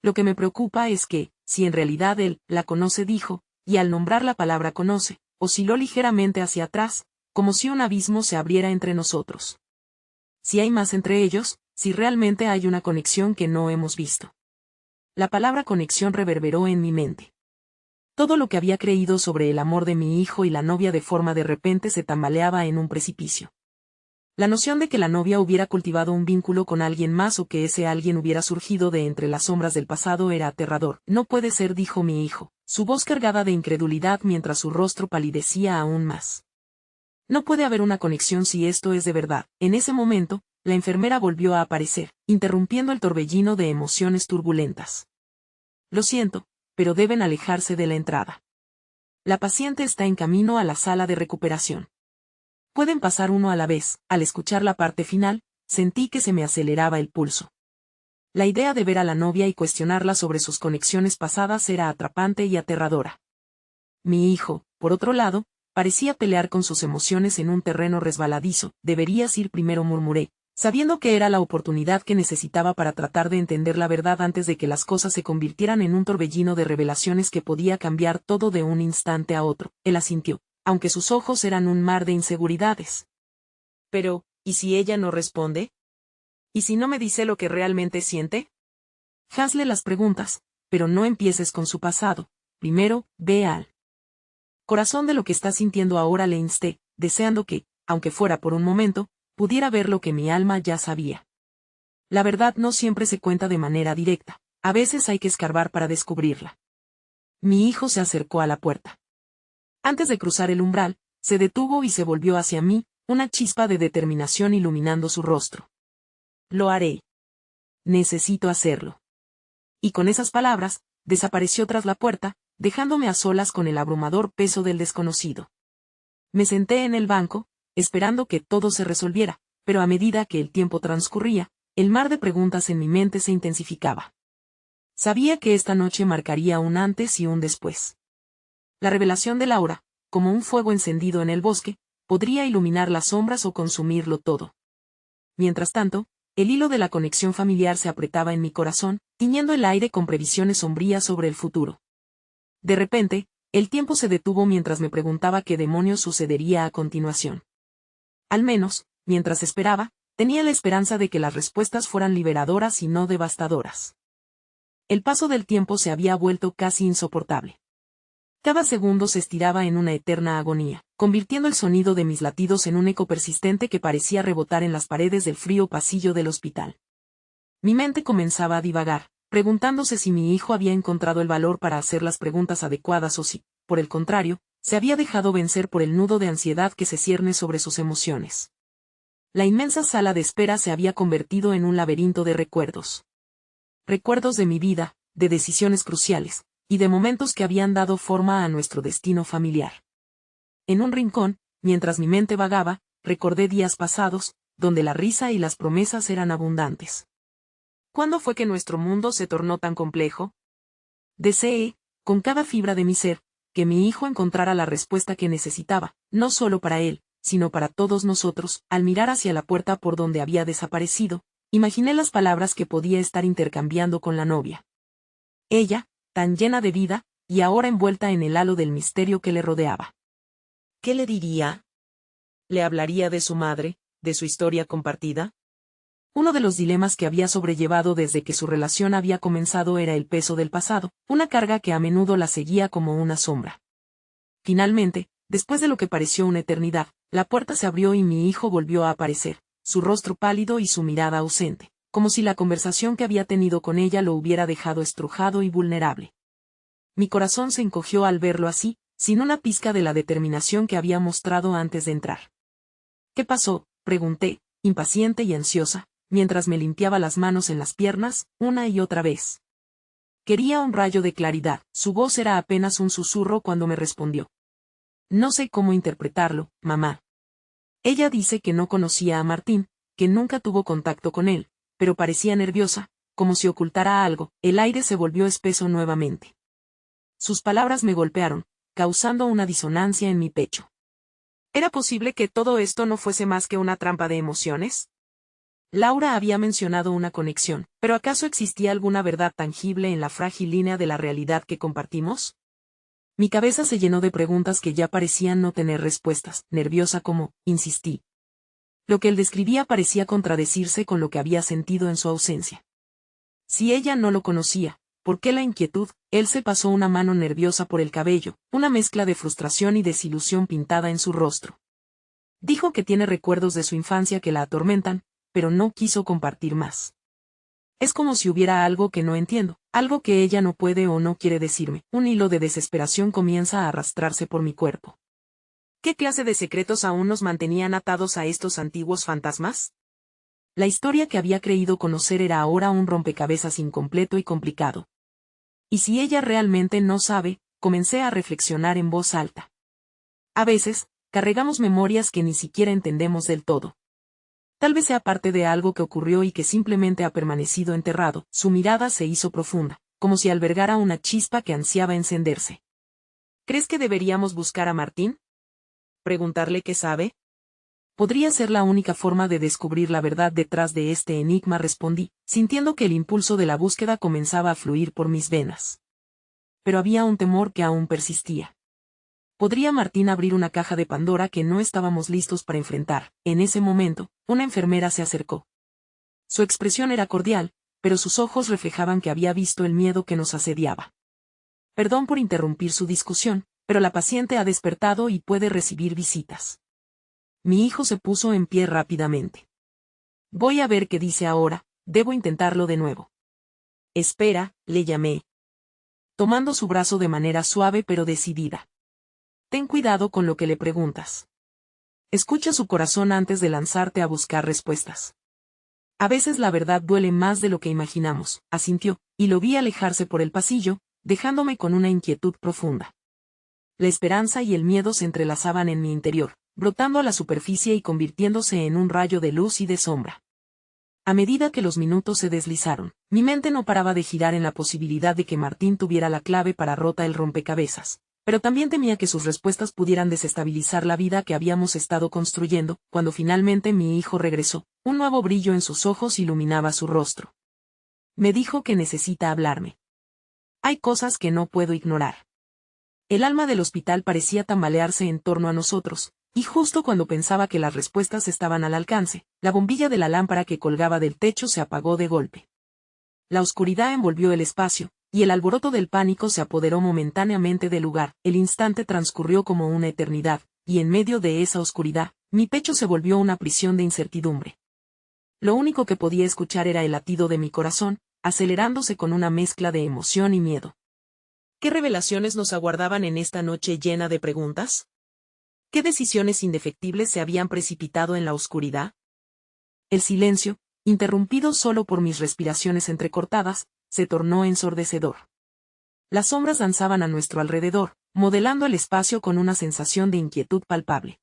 Lo que me preocupa es que, si en realidad él la conoce, dijo, y al nombrar la palabra conoce, osciló ligeramente hacia atrás, como si un abismo se abriera entre nosotros. Si hay más entre ellos, si realmente hay una conexión que no hemos visto. La palabra conexión reverberó en mi mente. Todo lo que había creído sobre el amor de mi hijo y la novia de forma de repente se tambaleaba en un precipicio. La noción de que la novia hubiera cultivado un vínculo con alguien más o que ese alguien hubiera surgido de entre las sombras del pasado era aterrador. No puede ser, dijo mi hijo, su voz cargada de incredulidad mientras su rostro palidecía aún más. No puede haber una conexión si esto es de verdad. En ese momento, la enfermera volvió a aparecer, interrumpiendo el torbellino de emociones turbulentas. Lo siento, pero deben alejarse de la entrada. La paciente está en camino a la sala de recuperación. Pueden pasar uno a la vez. Al escuchar la parte final, sentí que se me aceleraba el pulso. La idea de ver a la novia y cuestionarla sobre sus conexiones pasadas era atrapante y aterradora. Mi hijo, por otro lado, parecía pelear con sus emociones en un terreno resbaladizo. Deberías ir primero, murmuré, sabiendo que era la oportunidad que necesitaba para tratar de entender la verdad antes de que las cosas se convirtieran en un torbellino de revelaciones que podía cambiar todo de un instante a otro. Él asintió, aunque sus ojos eran un mar de inseguridades. Pero, ¿y si ella no responde? ¿Y si no me dice lo que realmente siente? Hazle las preguntas, pero no empieces con su pasado. Primero, ve al corazón de lo que está sintiendo ahora, le insté, deseando que, aunque fuera por un momento, pudiera ver lo que mi alma ya sabía. La verdad no siempre se cuenta de manera directa, a veces hay que escarbar para descubrirla. Mi hijo se acercó a la puerta. Antes de cruzar el umbral, se detuvo y se volvió hacia mí, una chispa de determinación iluminando su rostro. Lo haré. Necesito hacerlo. Y con esas palabras, desapareció tras la puerta, dejándome a solas con el abrumador peso del desconocido. Me senté en el banco, esperando que todo se resolviera, pero a medida que el tiempo transcurría, el mar de preguntas en mi mente se intensificaba. Sabía que esta noche marcaría un antes y un después. La revelación de Laura, como un fuego encendido en el bosque, podría iluminar las sombras o consumirlo todo. Mientras tanto, el hilo de la conexión familiar se apretaba en mi corazón, tiñendo el aire con previsiones sombrías sobre el futuro. De repente, el tiempo se detuvo mientras me preguntaba qué demonios sucedería a continuación. Al menos, mientras esperaba, tenía la esperanza de que las respuestas fueran liberadoras y no devastadoras. El paso del tiempo se había vuelto casi insoportable. Cada segundo se estiraba en una eterna agonía, convirtiendo el sonido de mis latidos en un eco persistente que parecía rebotar en las paredes del frío pasillo del hospital. Mi mente comenzaba a divagar, preguntándose si mi hijo había encontrado el valor para hacer las preguntas adecuadas o si, por el contrario, se había dejado vencer por el nudo de ansiedad que se cierne sobre sus emociones. La inmensa sala de espera se había convertido en un laberinto de recuerdos. Recuerdos de mi vida, de decisiones cruciales, y de momentos que habían dado forma a nuestro destino familiar. En un rincón, mientras mi mente vagaba, recordé días pasados, donde la risa y las promesas eran abundantes. ¿Cuándo fue que nuestro mundo se tornó tan complejo? Deseé, con cada fibra de mi ser, que mi hijo encontrara la respuesta que necesitaba, no solo para él, sino para todos nosotros. Al mirar hacia la puerta por donde había desaparecido, imaginé las palabras que podía estar intercambiando con la novia. Ella, tan llena de vida, y ahora envuelta en el halo del misterio que le rodeaba. ¿Qué le diría? ¿Le hablaría de su madre, de su historia compartida? Uno de los dilemas que había sobrellevado desde que su relación había comenzado era el peso del pasado, una carga que a menudo la seguía como una sombra. Finalmente, después de lo que pareció una eternidad, la puerta se abrió y mi hijo volvió a aparecer, su rostro pálido y su mirada ausente, como si la conversación que había tenido con ella lo hubiera dejado estrujado y vulnerable. Mi corazón se encogió al verlo así, sin una pizca de la determinación que había mostrado antes de entrar. ¿Qué pasó?, pregunté, impaciente y ansiosa, mientras me limpiaba las manos en las piernas, una y otra vez. Quería un rayo de claridad, su voz era apenas un susurro cuando me respondió. No sé cómo interpretarlo, mamá. Ella dice que no conocía a Martín, que nunca tuvo contacto con él, pero parecía nerviosa, como si ocultara algo. El aire se volvió espeso nuevamente. Sus palabras me golpearon, causando una disonancia en mi pecho. ¿Era posible que todo esto no fuese más que una trampa de emociones? Laura había mencionado una conexión, pero ¿acaso existía alguna verdad tangible en la frágil línea de la realidad que compartimos? Mi cabeza se llenó de preguntas que ya parecían no tener respuestas, nerviosa como, insistí. Lo que él describía parecía contradecirse con lo que había sentido en su ausencia. Si ella no lo conocía, ¿por qué la inquietud? Él se pasó una mano nerviosa por el cabello, una mezcla de frustración y desilusión pintada en su rostro. Dijo que tiene recuerdos de su infancia que la atormentan, pero no quiso compartir más. Es como si hubiera algo que no entiendo, algo que ella no puede o no quiere decirme. Un hilo de desesperación comienza a arrastrarse por mi cuerpo. ¿Qué clase de secretos aún nos mantenían atados a estos antiguos fantasmas? La historia que había creído conocer era ahora un rompecabezas incompleto y complicado. ¿Y si ella realmente no sabe? Comencé a reflexionar en voz alta. A veces, cargamos memorias que ni siquiera entendemos del todo. Tal vez sea parte de algo que ocurrió y que simplemente ha permanecido enterrado. Su mirada se hizo profunda, como si albergara una chispa que ansiaba encenderse. ¿Crees que deberíamos buscar a Martín? ¿Preguntarle qué sabe? Podría ser la única forma de descubrir la verdad detrás de este enigma, respondí, sintiendo que el impulso de la búsqueda comenzaba a fluir por mis venas. Pero había un temor que aún persistía. ¿Podría Martín abrir una caja de Pandora que no estábamos listos para enfrentar? En ese momento, una enfermera se acercó. Su expresión era cordial, pero sus ojos reflejaban que había visto el miedo que nos asediaba. Perdón por interrumpir su discusión, pero la paciente ha despertado y puede recibir visitas. Mi hijo se puso en pie rápidamente. Voy a ver qué dice ahora, debo intentarlo de nuevo. Espera, le llamé. Tomando su brazo de manera suave pero decidida. Ten cuidado con lo que le preguntas. Escucha su corazón antes de lanzarte a buscar respuestas. A veces la verdad duele más de lo que imaginamos, asintió, y lo vi alejarse por el pasillo, dejándome con una inquietud profunda. La esperanza y el miedo se entrelazaban en mi interior, brotando a la superficie y convirtiéndose en un rayo de luz y de sombra. A medida que los minutos se deslizaron, mi mente no paraba de girar en la posibilidad de que Martín tuviera la clave para rotar el rompecabezas. Pero también temía que sus respuestas pudieran desestabilizar la vida que habíamos estado construyendo. Cuando finalmente mi hijo regresó, un nuevo brillo en sus ojos iluminaba su rostro. Me dijo que necesita hablarme. Hay cosas que no puedo ignorar. El alma del hospital parecía tambalearse en torno a nosotros, y justo cuando pensaba que las respuestas estaban al alcance, la bombilla de la lámpara que colgaba del techo se apagó de golpe. La oscuridad envolvió el espacio, y el alboroto del pánico se apoderó momentáneamente del lugar. El instante transcurrió como una eternidad, y en medio de esa oscuridad, mi pecho se volvió una prisión de incertidumbre. Lo único que podía escuchar era el latido de mi corazón, acelerándose con una mezcla de emoción y miedo. ¿Qué revelaciones nos aguardaban en esta noche llena de preguntas? ¿Qué decisiones indefectibles se habían precipitado en la oscuridad? El silencio, interrumpido solo por mis respiraciones entrecortadas, se tornó ensordecedor. Las sombras danzaban a nuestro alrededor, modelando el espacio con una sensación de inquietud palpable.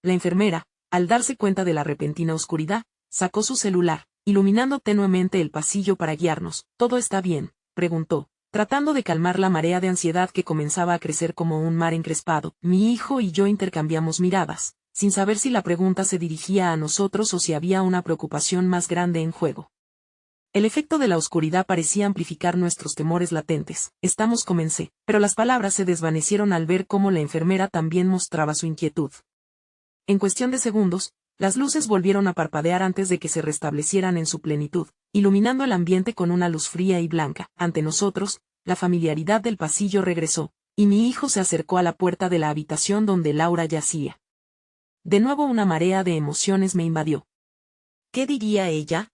La enfermera, al darse cuenta de la repentina oscuridad, sacó su celular, iluminando tenuemente el pasillo para guiarnos. ¿Todo está bien?, preguntó, tratando de calmar la marea de ansiedad que comenzaba a crecer como un mar encrespado. Mi hijo y yo intercambiamos miradas, sin saber si la pregunta se dirigía a nosotros o si había una preocupación más grande en juego. El efecto de la oscuridad parecía amplificar nuestros temores latentes. Comencé, pero las palabras se desvanecieron al ver cómo la enfermera también mostraba su inquietud. En cuestión de segundos, Las luces volvieron a parpadear antes de que se restablecieran en su plenitud, iluminando el ambiente con una luz fría y blanca. Ante nosotros, la familiaridad del pasillo regresó, y mi hijo se acercó a la puerta de la habitación donde Laura yacía. De nuevo una marea de emociones me invadió. ¿Qué diría ella?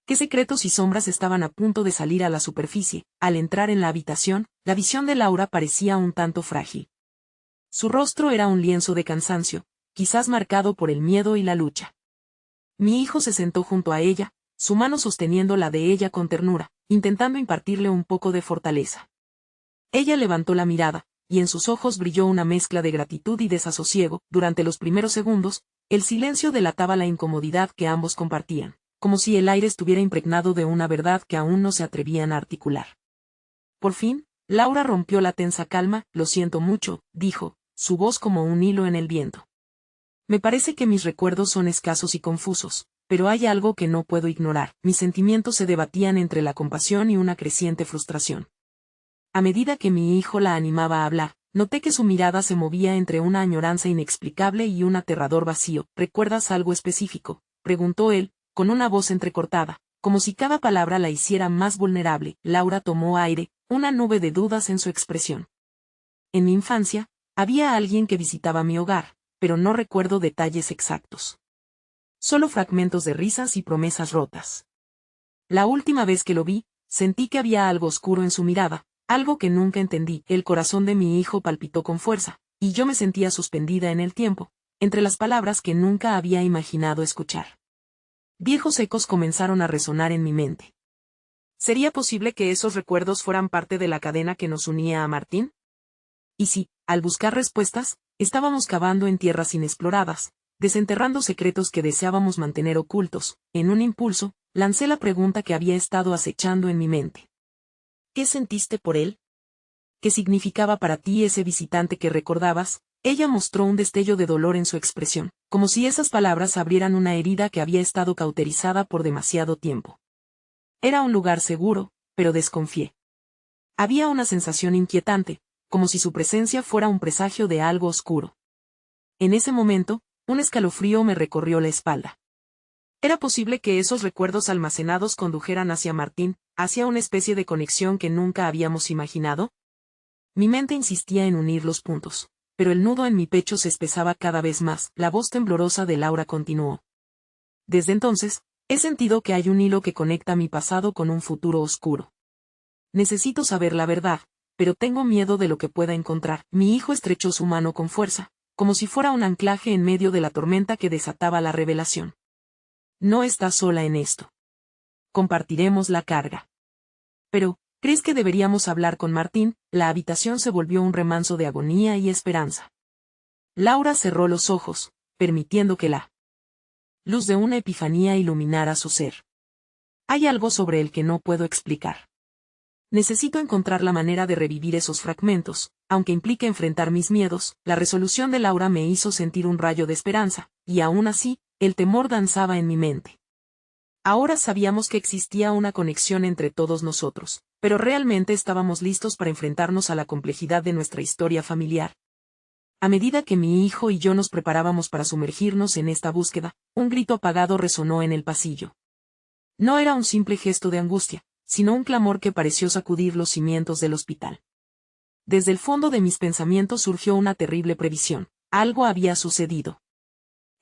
¿Qué secretos y sombras estaban a punto de salir a la superficie? Al entrar en la habitación, la visión de Laura parecía un tanto frágil. Su rostro era un lienzo de cansancio, quizás marcado por el miedo y la lucha. Mi hijo se sentó junto a ella, su mano sosteniendo la de ella con ternura, intentando impartirle un poco de fortaleza. Ella levantó la mirada, y en sus ojos brilló una mezcla de gratitud y desasosiego. Durante los primeros segundos, el silencio delataba la incomodidad que ambos compartían, como si el aire estuviera impregnado de una verdad que aún no se atrevían a articular. Por fin, Laura rompió la tensa calma. Lo siento mucho, dijo, su voz como un hilo en el viento. Me parece que mis recuerdos son escasos y confusos, pero hay algo que no puedo ignorar. Mis sentimientos se debatían entre la compasión y una creciente frustración. A medida que mi hijo la animaba a hablar, noté que su mirada se movía entre una añoranza inexplicable y un aterrador vacío. ¿Recuerdas algo específico?, preguntó él, con una voz entrecortada, como si cada palabra la hiciera más vulnerable. Laura tomó aire, una nube de dudas en su expresión. En mi infancia, había alguien que visitaba mi hogar, pero no recuerdo detalles exactos. Solo fragmentos de risas y promesas rotas. La última vez que lo vi, sentí que había algo oscuro en su mirada, algo que nunca entendí. El corazón de mi hijo palpitó con fuerza, y yo me sentía suspendida en el tiempo, entre las palabras que nunca había imaginado escuchar. Viejos ecos comenzaron a resonar en mi mente. ¿Sería posible que esos recuerdos fueran parte de la cadena que nos unía a Martín? Y si, al buscar respuestas, estábamos cavando en tierras inexploradas, desenterrando secretos que deseábamos mantener ocultos. En un impulso, lancé la pregunta que había estado acechando en mi mente. ¿Qué sentiste por él? ¿Qué significaba para ti ese visitante que recordabas? Ella mostró un destello de dolor en su expresión, como si esas palabras abrieran una herida que había estado cauterizada por demasiado tiempo. Era un lugar seguro, pero desconfié. Había una sensación inquietante, como si su presencia fuera un presagio de algo oscuro. En ese momento, un escalofrío me recorrió la espalda. ¿Era posible que esos recuerdos almacenados condujeran hacia Martín, hacia una especie de conexión que nunca habíamos imaginado? Mi mente insistía en unir los puntos, pero el nudo en mi pecho se espesaba cada vez más. La voz temblorosa de Laura continuó. Desde entonces, he sentido que hay un hilo que conecta mi pasado con un futuro oscuro. Necesito saber la verdad, pero tengo miedo de lo que pueda encontrar. Mi hijo estrechó su mano con fuerza, como si fuera un anclaje en medio de la tormenta que desataba la revelación. No estás sola en esto. Compartiremos la carga. Pero, ¿crees que deberíamos hablar con Martín? La habitación se volvió un remanso de agonía y esperanza. Laura cerró los ojos, permitiendo que la luz de una epifanía iluminara su ser. Hay algo sobre el que no puedo explicar. Necesito encontrar la manera de revivir esos fragmentos, aunque implique enfrentar mis miedos. La resolución de Laura me hizo sentir un rayo de esperanza, y aún así, el temor danzaba en mi mente. Ahora sabíamos que existía una conexión entre todos nosotros, pero ¿realmente estábamos listos para enfrentarnos a la complejidad de nuestra historia familiar? A medida que mi hijo y yo nos preparábamos para sumergirnos en esta búsqueda, un grito apagado resonó en el pasillo. No era un simple gesto de angustia, sino un clamor que pareció sacudir los cimientos del hospital. Desde el fondo de mis pensamientos surgió una terrible previsión. Algo había sucedido.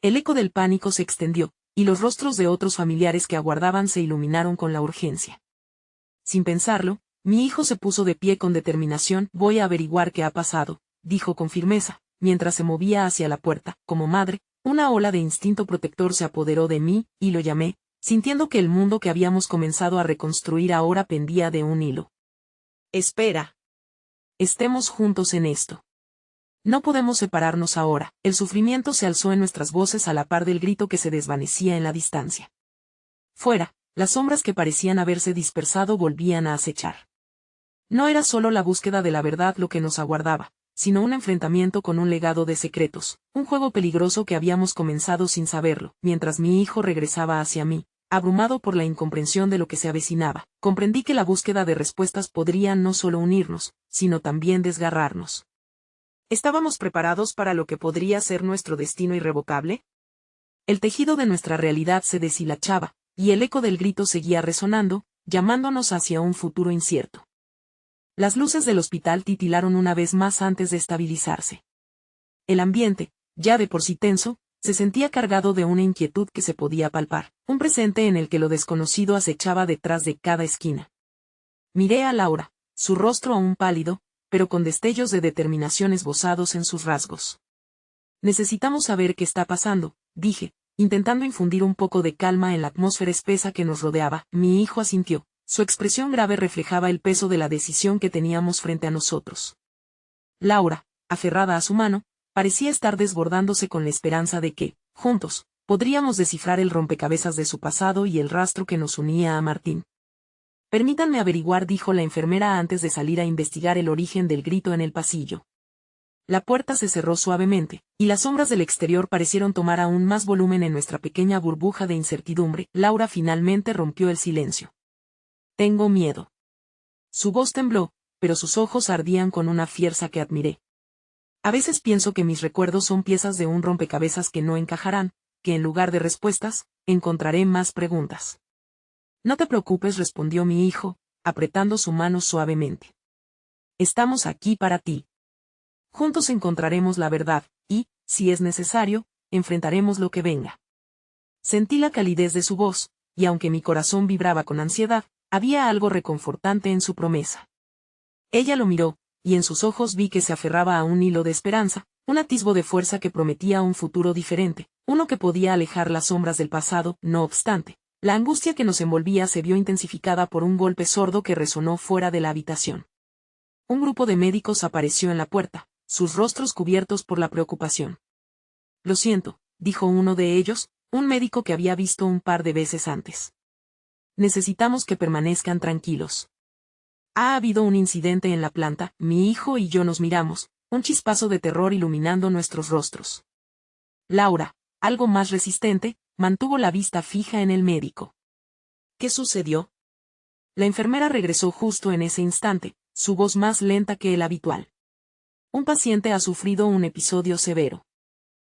El eco del pánico se extendió, y los rostros de otros familiares que aguardaban se iluminaron con la urgencia. Sin pensarlo, mi hijo se puso de pie con determinación. Voy a averiguar qué ha pasado, dijo con firmeza, mientras se movía hacia la puerta. Como madre, una ola de instinto protector se apoderó de mí, y lo llamé, sintiendo que el mundo que habíamos comenzado a reconstruir ahora pendía de un hilo. Espera. Estemos juntos en esto. No podemos separarnos ahora. El sufrimiento se alzó en nuestras voces a la par del grito que se desvanecía en la distancia. Fuera, las sombras que parecían haberse dispersado volvían a acechar. No era solo la búsqueda de la verdad lo que nos aguardaba, sino un enfrentamiento con un legado de secretos, un juego peligroso que habíamos comenzado sin saberlo. Mientras mi hijo regresaba hacia mí, abrumado por la incomprensión de lo que se avecinaba, comprendí que la búsqueda de respuestas podría no solo unirnos, sino también desgarrarnos. ¿Estábamos preparados para lo que podría ser nuestro destino irrevocable? El tejido de nuestra realidad se deshilachaba, y el eco del grito seguía resonando, llamándonos hacia un futuro incierto. Las luces del hospital titilaron una vez más antes de estabilizarse. El ambiente, ya de por sí tenso, se sentía cargado de una inquietud que se podía palpar, un presente en el que lo desconocido acechaba detrás de cada esquina. Miré a Laura, su rostro aún pálido, pero con destellos de determinación esbozados en sus rasgos. Necesitamos saber qué está pasando, dije, intentando infundir un poco de calma en la atmósfera espesa que nos rodeaba. Mi hijo asintió. Su expresión grave reflejaba el peso de la decisión que teníamos frente a nosotros. Laura, aferrada a su mano, parecía estar desbordándose con la esperanza de que, juntos, podríamos descifrar el rompecabezas de su pasado y el rastro que nos unía a Martín. Permítanme averiguar, dijo la enfermera antes de salir a investigar el origen del grito en el pasillo. La puerta se cerró suavemente, y las sombras del exterior parecieron tomar aún más volumen en nuestra pequeña burbuja de incertidumbre. Laura finalmente rompió el silencio. Tengo miedo. Su voz tembló, pero sus ojos ardían con una fiereza que admiré. A veces pienso que mis recuerdos son piezas de un rompecabezas que no encajarán, que en lugar de respuestas, encontraré más preguntas. No te preocupes, respondió mi hijo, apretando su mano suavemente. Estamos aquí para ti. Juntos encontraremos la verdad, y, si es necesario, enfrentaremos lo que venga. Sentí la calidez de su voz, y aunque mi corazón vibraba con ansiedad, había algo reconfortante en su promesa. Ella lo miró, y en sus ojos vi que se aferraba a un hilo de esperanza, un atisbo de fuerza que prometía un futuro diferente, uno que podía alejar las sombras del pasado. No obstante, la angustia que nos envolvía se vio intensificada por un golpe sordo que resonó fuera de la habitación. Un grupo de médicos apareció en la puerta, sus rostros cubiertos por la preocupación. Lo siento, dijo uno de ellos, un médico que había visto un par de veces antes. Necesitamos que permanezcan tranquilos. Ha habido un incidente en la planta. Mi hijo y yo nos miramos, un chispazo de terror iluminando nuestros rostros. Laura, algo más resistente, mantuvo la vista fija en el médico. ¿Qué sucedió? La enfermera regresó justo en ese instante, su voz más lenta que el habitual. Un paciente ha sufrido un episodio severo.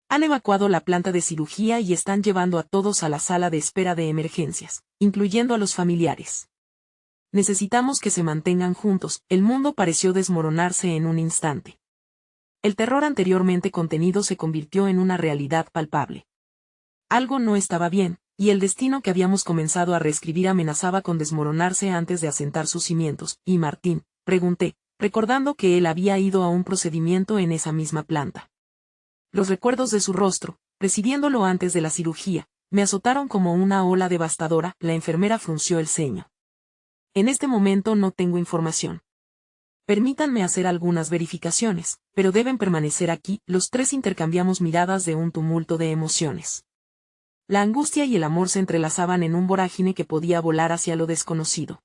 Han evacuado la planta de cirugía y están llevando a todos a la sala de espera de emergencias, incluyendo a los familiares. Necesitamos que se mantengan juntos. El mundo pareció desmoronarse en un instante. El terror anteriormente contenido se convirtió en una realidad palpable. Algo no estaba bien, y el destino que habíamos comenzado a reescribir amenazaba con desmoronarse antes de asentar sus cimientos. ¿Y Martín?, pregunté, recordando que él había ido a un procedimiento en esa misma planta. Los recuerdos de su rostro, recibiéndolo antes de la cirugía, me azotaron como una ola devastadora. La enfermera frunció el ceño. En este momento no tengo información. Permítanme hacer algunas verificaciones, pero deben permanecer aquí. Los tres intercambiamos miradas de un tumulto de emociones. La angustia y el amor se entrelazaban en un vorágine que podía volar hacia lo desconocido.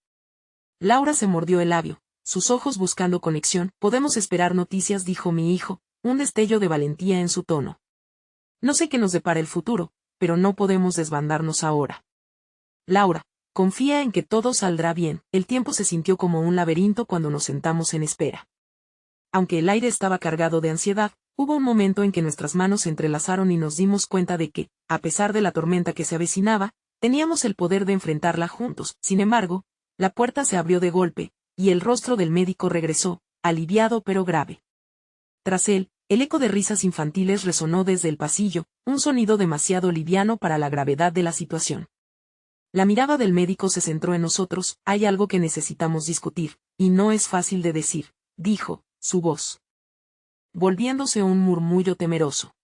Laura se mordió el labio, sus ojos buscando conexión. Podemos esperar noticias, dijo mi hijo, un destello de valentía en su tono. No sé qué nos depara el futuro, pero no podemos desbandarnos ahora. Laura, confía en que todo saldrá bien. El tiempo se sintió como un laberinto cuando nos sentamos en espera. Aunque el aire estaba cargado de ansiedad, hubo un momento en que nuestras manos se entrelazaron y nos dimos cuenta de que, a pesar de la tormenta que se avecinaba, teníamos el poder de enfrentarla juntos. Sin embargo, la puerta se abrió de golpe, y el rostro del médico regresó, aliviado pero grave. Tras él, el eco de risas infantiles resonó desde el pasillo, un sonido demasiado liviano para la gravedad de la situación. La mirada del médico se centró en nosotros. Hay algo que necesitamos discutir, y no es fácil de decir, dijo, su voz volviéndose un murmullo temeroso.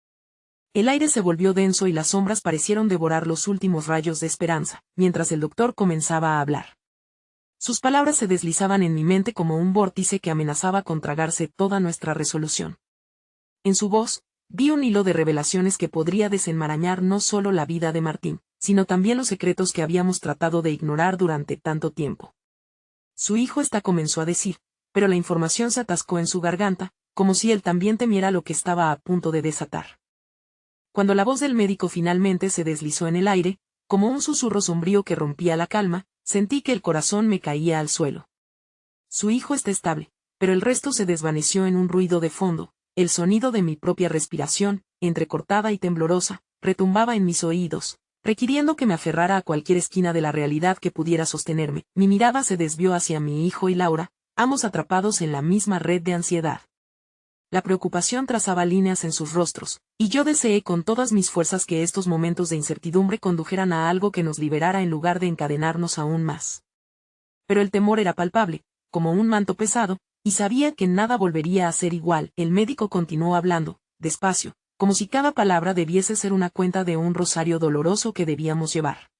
El aire se volvió denso y las sombras parecieron devorar los últimos rayos de esperanza, mientras el doctor comenzaba a hablar. Sus palabras se deslizaban en mi mente como un vórtice que amenazaba con tragarse toda nuestra resolución. En su voz, vi un hilo de revelaciones que podría desenmarañar no solo la vida de Martín, sino también los secretos que habíamos tratado de ignorar durante tanto tiempo. Su hijo comenzó a decir, pero la información se atascó en su garganta, como si él también temiera lo que estaba a punto de desatar. Cuando la voz del médico finalmente se deslizó en el aire, como un susurro sombrío que rompía la calma, sentí que el corazón me caía al suelo. Su hijo está estable, pero el resto se desvaneció en un ruido de fondo, el sonido de mi propia respiración, entrecortada y temblorosa, retumbaba en mis oídos, requiriendo que me aferrara a cualquier esquina de la realidad que pudiera sostenerme. Mi mirada se desvió hacia mi hijo y Laura, ambos atrapados en la misma red de ansiedad. La preocupación trazaba líneas en sus rostros, y yo deseé con todas mis fuerzas que estos momentos de incertidumbre condujeran a algo que nos liberara en lugar de encadenarnos aún más. Pero el temor era palpable, como un manto pesado, y sabía que nada volvería a ser igual. El médico continuó hablando, despacio, como si cada palabra debiese ser una cuenta de un rosario doloroso que debíamos llevar.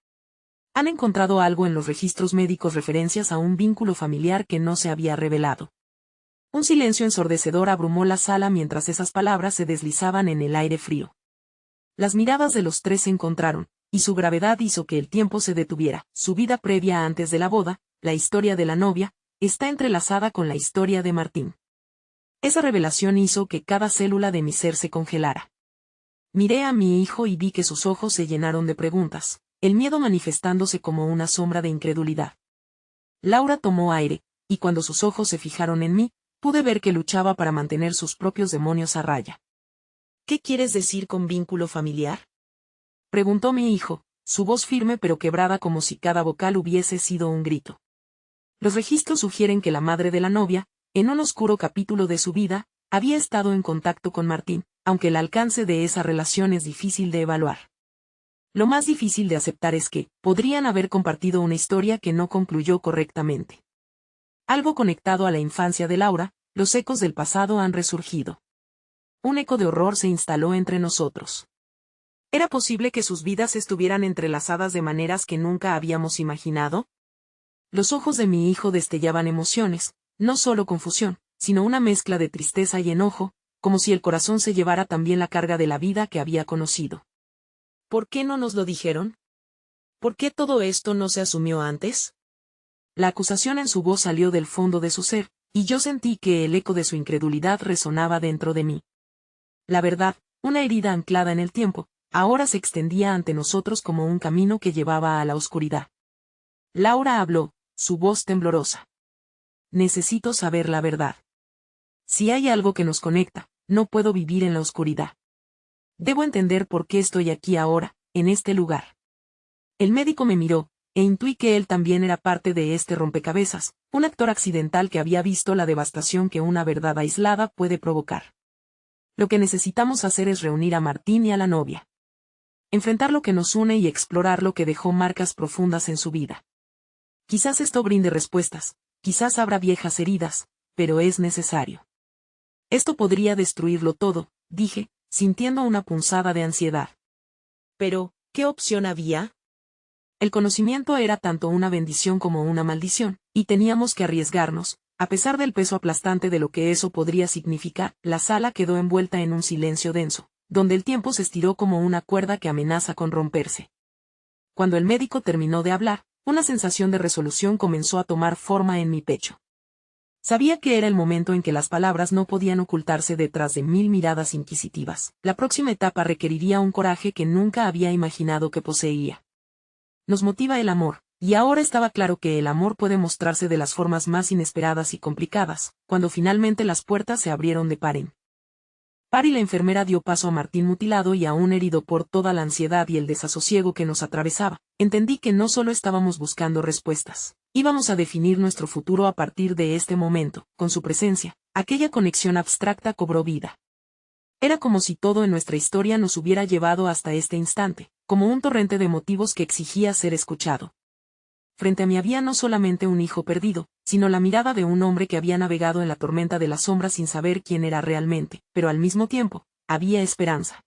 Han encontrado algo en los registros médicos, referencias a un vínculo familiar que no se había revelado. Un silencio ensordecedor abrumó la sala mientras esas palabras se deslizaban en el aire frío. Las miradas de los tres se encontraron, y su gravedad hizo que el tiempo se detuviera. Su vida previa antes de la boda, la historia de la novia, está entrelazada con la historia de Martín. Esa revelación hizo que cada célula de mi ser se congelara. Miré a mi hijo y vi que sus ojos se llenaron de preguntas, el miedo manifestándose como una sombra de incredulidad. Laura tomó aire, y cuando sus ojos se fijaron en mí, pude ver que luchaba para mantener sus propios demonios a raya. ¿Qué quieres decir con vínculo familiar?, preguntó mi hijo, su voz firme pero quebrada como si cada vocal hubiese sido un grito. Los registros sugieren que la madre de la novia, en un oscuro capítulo de su vida, había estado en contacto con Martín, aunque el alcance de esa relación es difícil de evaluar. Lo más difícil de aceptar es que podrían haber compartido una historia que no concluyó correctamente. Algo conectado a la infancia de Laura, los ecos del pasado han resurgido. Un eco de horror se instaló entre nosotros. ¿Era posible que sus vidas estuvieran entrelazadas de maneras que nunca habíamos imaginado? Los ojos de mi hijo destellaban emociones, no solo confusión, sino una mezcla de tristeza y enojo, como si el corazón se llevara también la carga de la vida que había conocido. ¿Por qué no nos lo dijeron? ¿Por qué todo esto no se asumió antes? La acusación en su voz salió del fondo de su ser, y yo sentí que el eco de su incredulidad resonaba dentro de mí. La verdad, una herida anclada en el tiempo, ahora se extendía ante nosotros como un camino que llevaba a la oscuridad. Laura habló, su voz temblorosa. Necesito saber la verdad. Si hay algo que nos conecta, no puedo vivir en la oscuridad. Debo entender por qué estoy aquí ahora, en este lugar. El médico me miró, e intuí que él también era parte de este rompecabezas, un actor accidental que había visto la devastación que una verdad aislada puede provocar. Lo que necesitamos hacer es reunir a Martín y a la novia. Enfrentar lo que nos une y explorar lo que dejó marcas profundas en su vida. Quizás esto brinde respuestas, quizás abra viejas heridas, pero es necesario. Esto podría destruirlo todo, dije, sintiendo una punzada de ansiedad. Pero, ¿qué opción había? El conocimiento era tanto una bendición como una maldición, y teníamos que arriesgarnos, a pesar del peso aplastante de lo que eso podría significar. La sala quedó envuelta en un silencio denso, donde el tiempo se estiró como una cuerda que amenaza con romperse. Cuando el médico terminó de hablar, una sensación de resolución comenzó a tomar forma en mi pecho. Sabía que era el momento en que las palabras no podían ocultarse detrás de 1000 miradas inquisitivas. La próxima etapa requeriría un coraje que nunca había imaginado que poseía. Nos motiva el amor, y ahora estaba claro que el amor puede mostrarse de las formas más inesperadas y complicadas, cuando finalmente las puertas se abrieron de par en par y la enfermera dio paso a Martín mutilado y aún herido por toda la ansiedad y el desasosiego que nos atravesaba. Entendí que no solo estábamos buscando respuestas, íbamos a definir nuestro futuro a partir de este momento. Con su presencia, aquella conexión abstracta cobró vida. Era como si todo en nuestra historia nos hubiera llevado hasta este instante, como un torrente de motivos que exigía ser escuchado. Frente a mí había no solamente un hijo perdido, sino la mirada de un hombre que había navegado en la tormenta de las sombras sin saber quién era realmente, pero al mismo tiempo, había esperanza.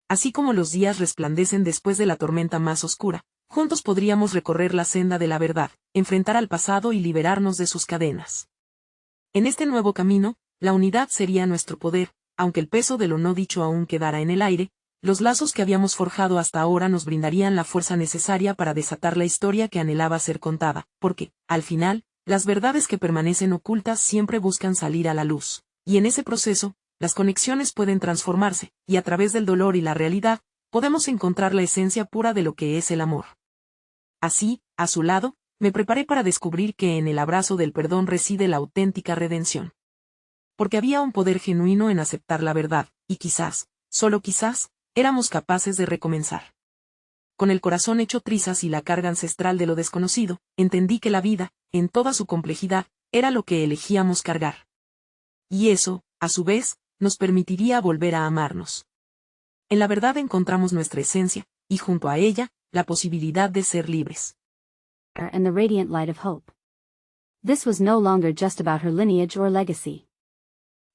Así como los días resplandecen después de la tormenta más oscura, juntos podríamos recorrer la senda de la verdad, enfrentar al pasado y liberarnos de sus cadenas. En este nuevo camino, la unidad sería nuestro poder, aunque el peso de lo no dicho aún quedara en el aire. Los lazos que habíamos forjado hasta ahora nos brindarían la fuerza necesaria para desatar la historia que anhelaba ser contada, porque, al final, las verdades que permanecen ocultas siempre buscan salir a la luz, y en ese proceso, las conexiones pueden transformarse, y a través del dolor y la realidad, podemos encontrar la esencia pura de lo que es el amor. Así, a su lado, me preparé para descubrir que en el abrazo del perdón reside la auténtica redención. Porque había un poder genuino en aceptar la verdad, y quizás, solo quizás, éramos capaces de recomenzar. Con el corazón hecho trizas y la carga ancestral de lo desconocido, entendí que la vida, en toda su complejidad, era lo que elegíamos cargar. Y eso, a su vez, nos permitiría volver a amarnos. En la verdad encontramos nuestra esencia, y junto a ella, la posibilidad de ser libres. And the radiant light of hope. This was no longer just about her lineage or legacy.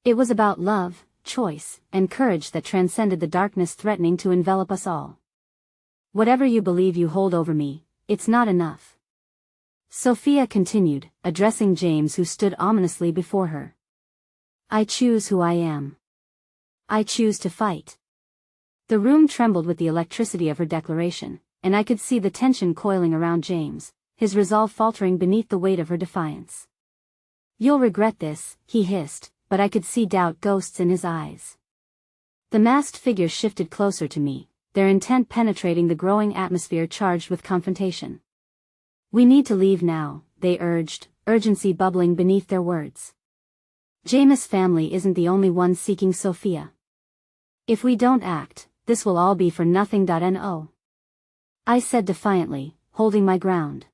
It was about love, choice, and courage that transcended the darkness threatening to envelop us all. Whatever you believe you hold over me, it's not enough. Sophia continued, addressing James, who stood ominously before her. I choose who I am. I choose to fight. The room trembled with the electricity of her declaration, and I could see the tension coiling around James, his resolve faltering beneath the weight of her defiance. You'll regret this, he hissed, but I could see doubt ghosts in his eyes. The masked figures shifted closer to me, their intent penetrating the growing atmosphere charged with confrontation. We need to leave now, they urged, urgency bubbling beneath their words. Jameis' family isn't the only one seeking Sophia. If we don't act, this will all be for nothing. No. I said defiantly, holding my ground.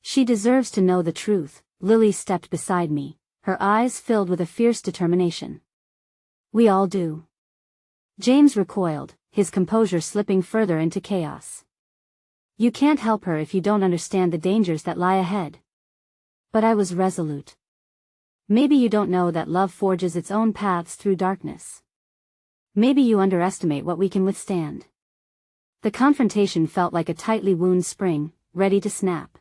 She deserves to know the truth. Lily stepped beside me, her eyes filled with a fierce determination. We all do. James recoiled, his composure slipping further into chaos. You can't help her if you don't understand the dangers that lie ahead. But I was resolute. Maybe you don't know that love forges its own paths through darkness. Maybe you underestimate what we can withstand. The confrontation felt like a tightly wound spring, ready to snap.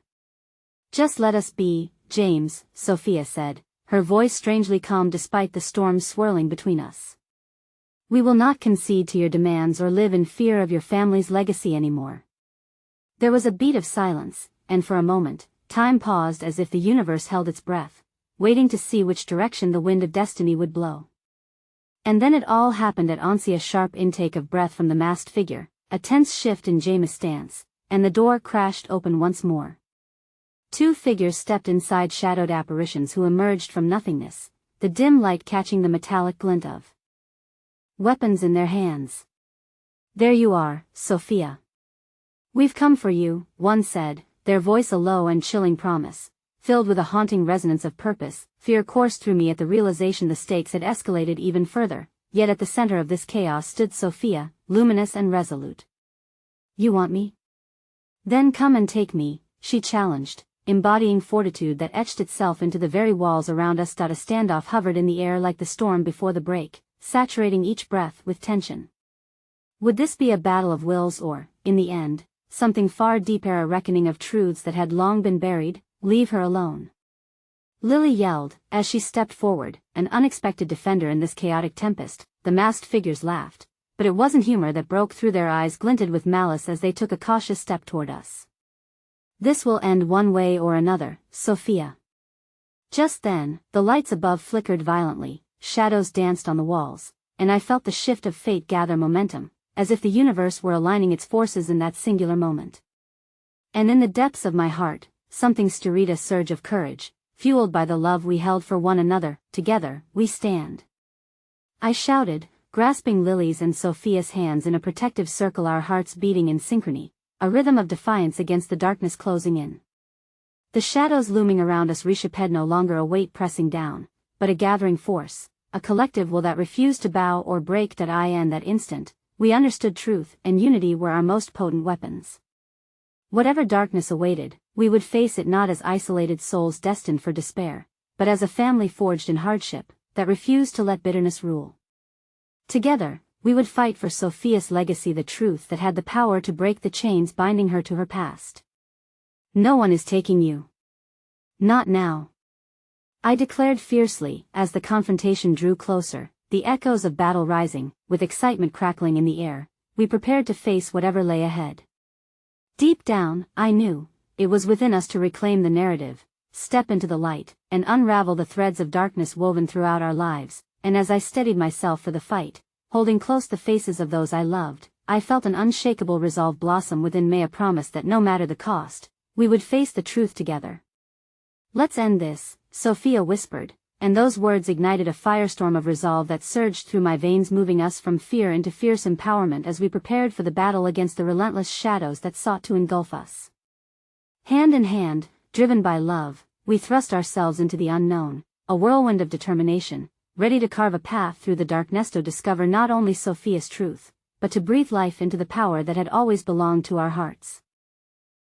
Just let us be, James, Sophia said, her voice strangely calm despite the storm swirling between us. We will not concede to your demands or live in fear of your family's legacy anymore. There was a beat of silence, and for a moment, time paused as if the universe held its breath, waiting to see which direction the wind of destiny would blow. And then it all happened at once: a sharp intake of breath from the masked figure, a tense shift in Jameis' stance, and the door crashed open once more. Two figures stepped inside, shadowed apparitions who emerged from nothingness, the dim light catching the metallic glint of weapons in their hands. There you are, Sophia. We've come for you, one said, their voice a low and chilling promise, filled with a haunting resonance of purpose. Fear coursed through me at the realization the stakes had escalated even further, yet at the center of this chaos stood Sophia, luminous and resolute. You want me? Then come and take me, she challenged, embodying fortitude that etched itself into the very walls around us. A standoff hovered in the air like the storm before the break, saturating each breath with tension. Would this be a battle of wills or, in the end, something far deeper, a reckoning of truths that had long been buried? Leave her alone. Lily yelled, as she stepped forward, an unexpected defender in this chaotic tempest. The masked figures laughed, but it wasn't humor that broke through. Their eyes glinted with malice as they took a cautious step toward us. This will end one way or another, Sophia. Just then, the lights above flickered violently, shadows danced on the walls, and I felt the shift of fate gather momentum, as if the universe were aligning its forces in that singular moment. And in the depths of my heart, something stirred, a surge of courage, fueled by the love we held for one another. Together, we stand. I shouted, grasping Lily's and Sophia's hands in a protective circle, our hearts beating in synchrony, a rhythm of defiance against the darkness closing in. The shadows looming around us reshaped, no longer a weight pressing down, but a gathering force, a collective will that refused to bow or break. In that instant, we understood truth and unity were our most potent weapons. Whatever darkness awaited, we would face it not as isolated souls destined for despair, but as a family forged in hardship, that refused to let bitterness rule. Together, we would fight for Sophia's legacy, the truth that had the power to break the chains binding her to her past. No one is taking you. Not now. I declared fiercely, as the confrontation drew closer, the echoes of battle rising, with excitement crackling in the air. We prepared to face whatever lay ahead. Deep down, I knew, it was within us to reclaim the narrative, step into the light, and unravel the threads of darkness woven throughout our lives. And as I steadied myself for the fight, holding close the faces of those I loved, I felt an unshakable resolve blossom within me, a promise that no matter the cost, we would face the truth together. Let's end this, Sophia whispered, and those words ignited a firestorm of resolve that surged through my veins, moving us from fear into fierce empowerment as we prepared for the battle against the relentless shadows that sought to engulf us. Hand in hand, driven by love, we thrust ourselves into the unknown, a whirlwind of determination, ready to carve a path through the darkness to discover not only Sophia's truth, but to breathe life into the power that had always belonged to our hearts.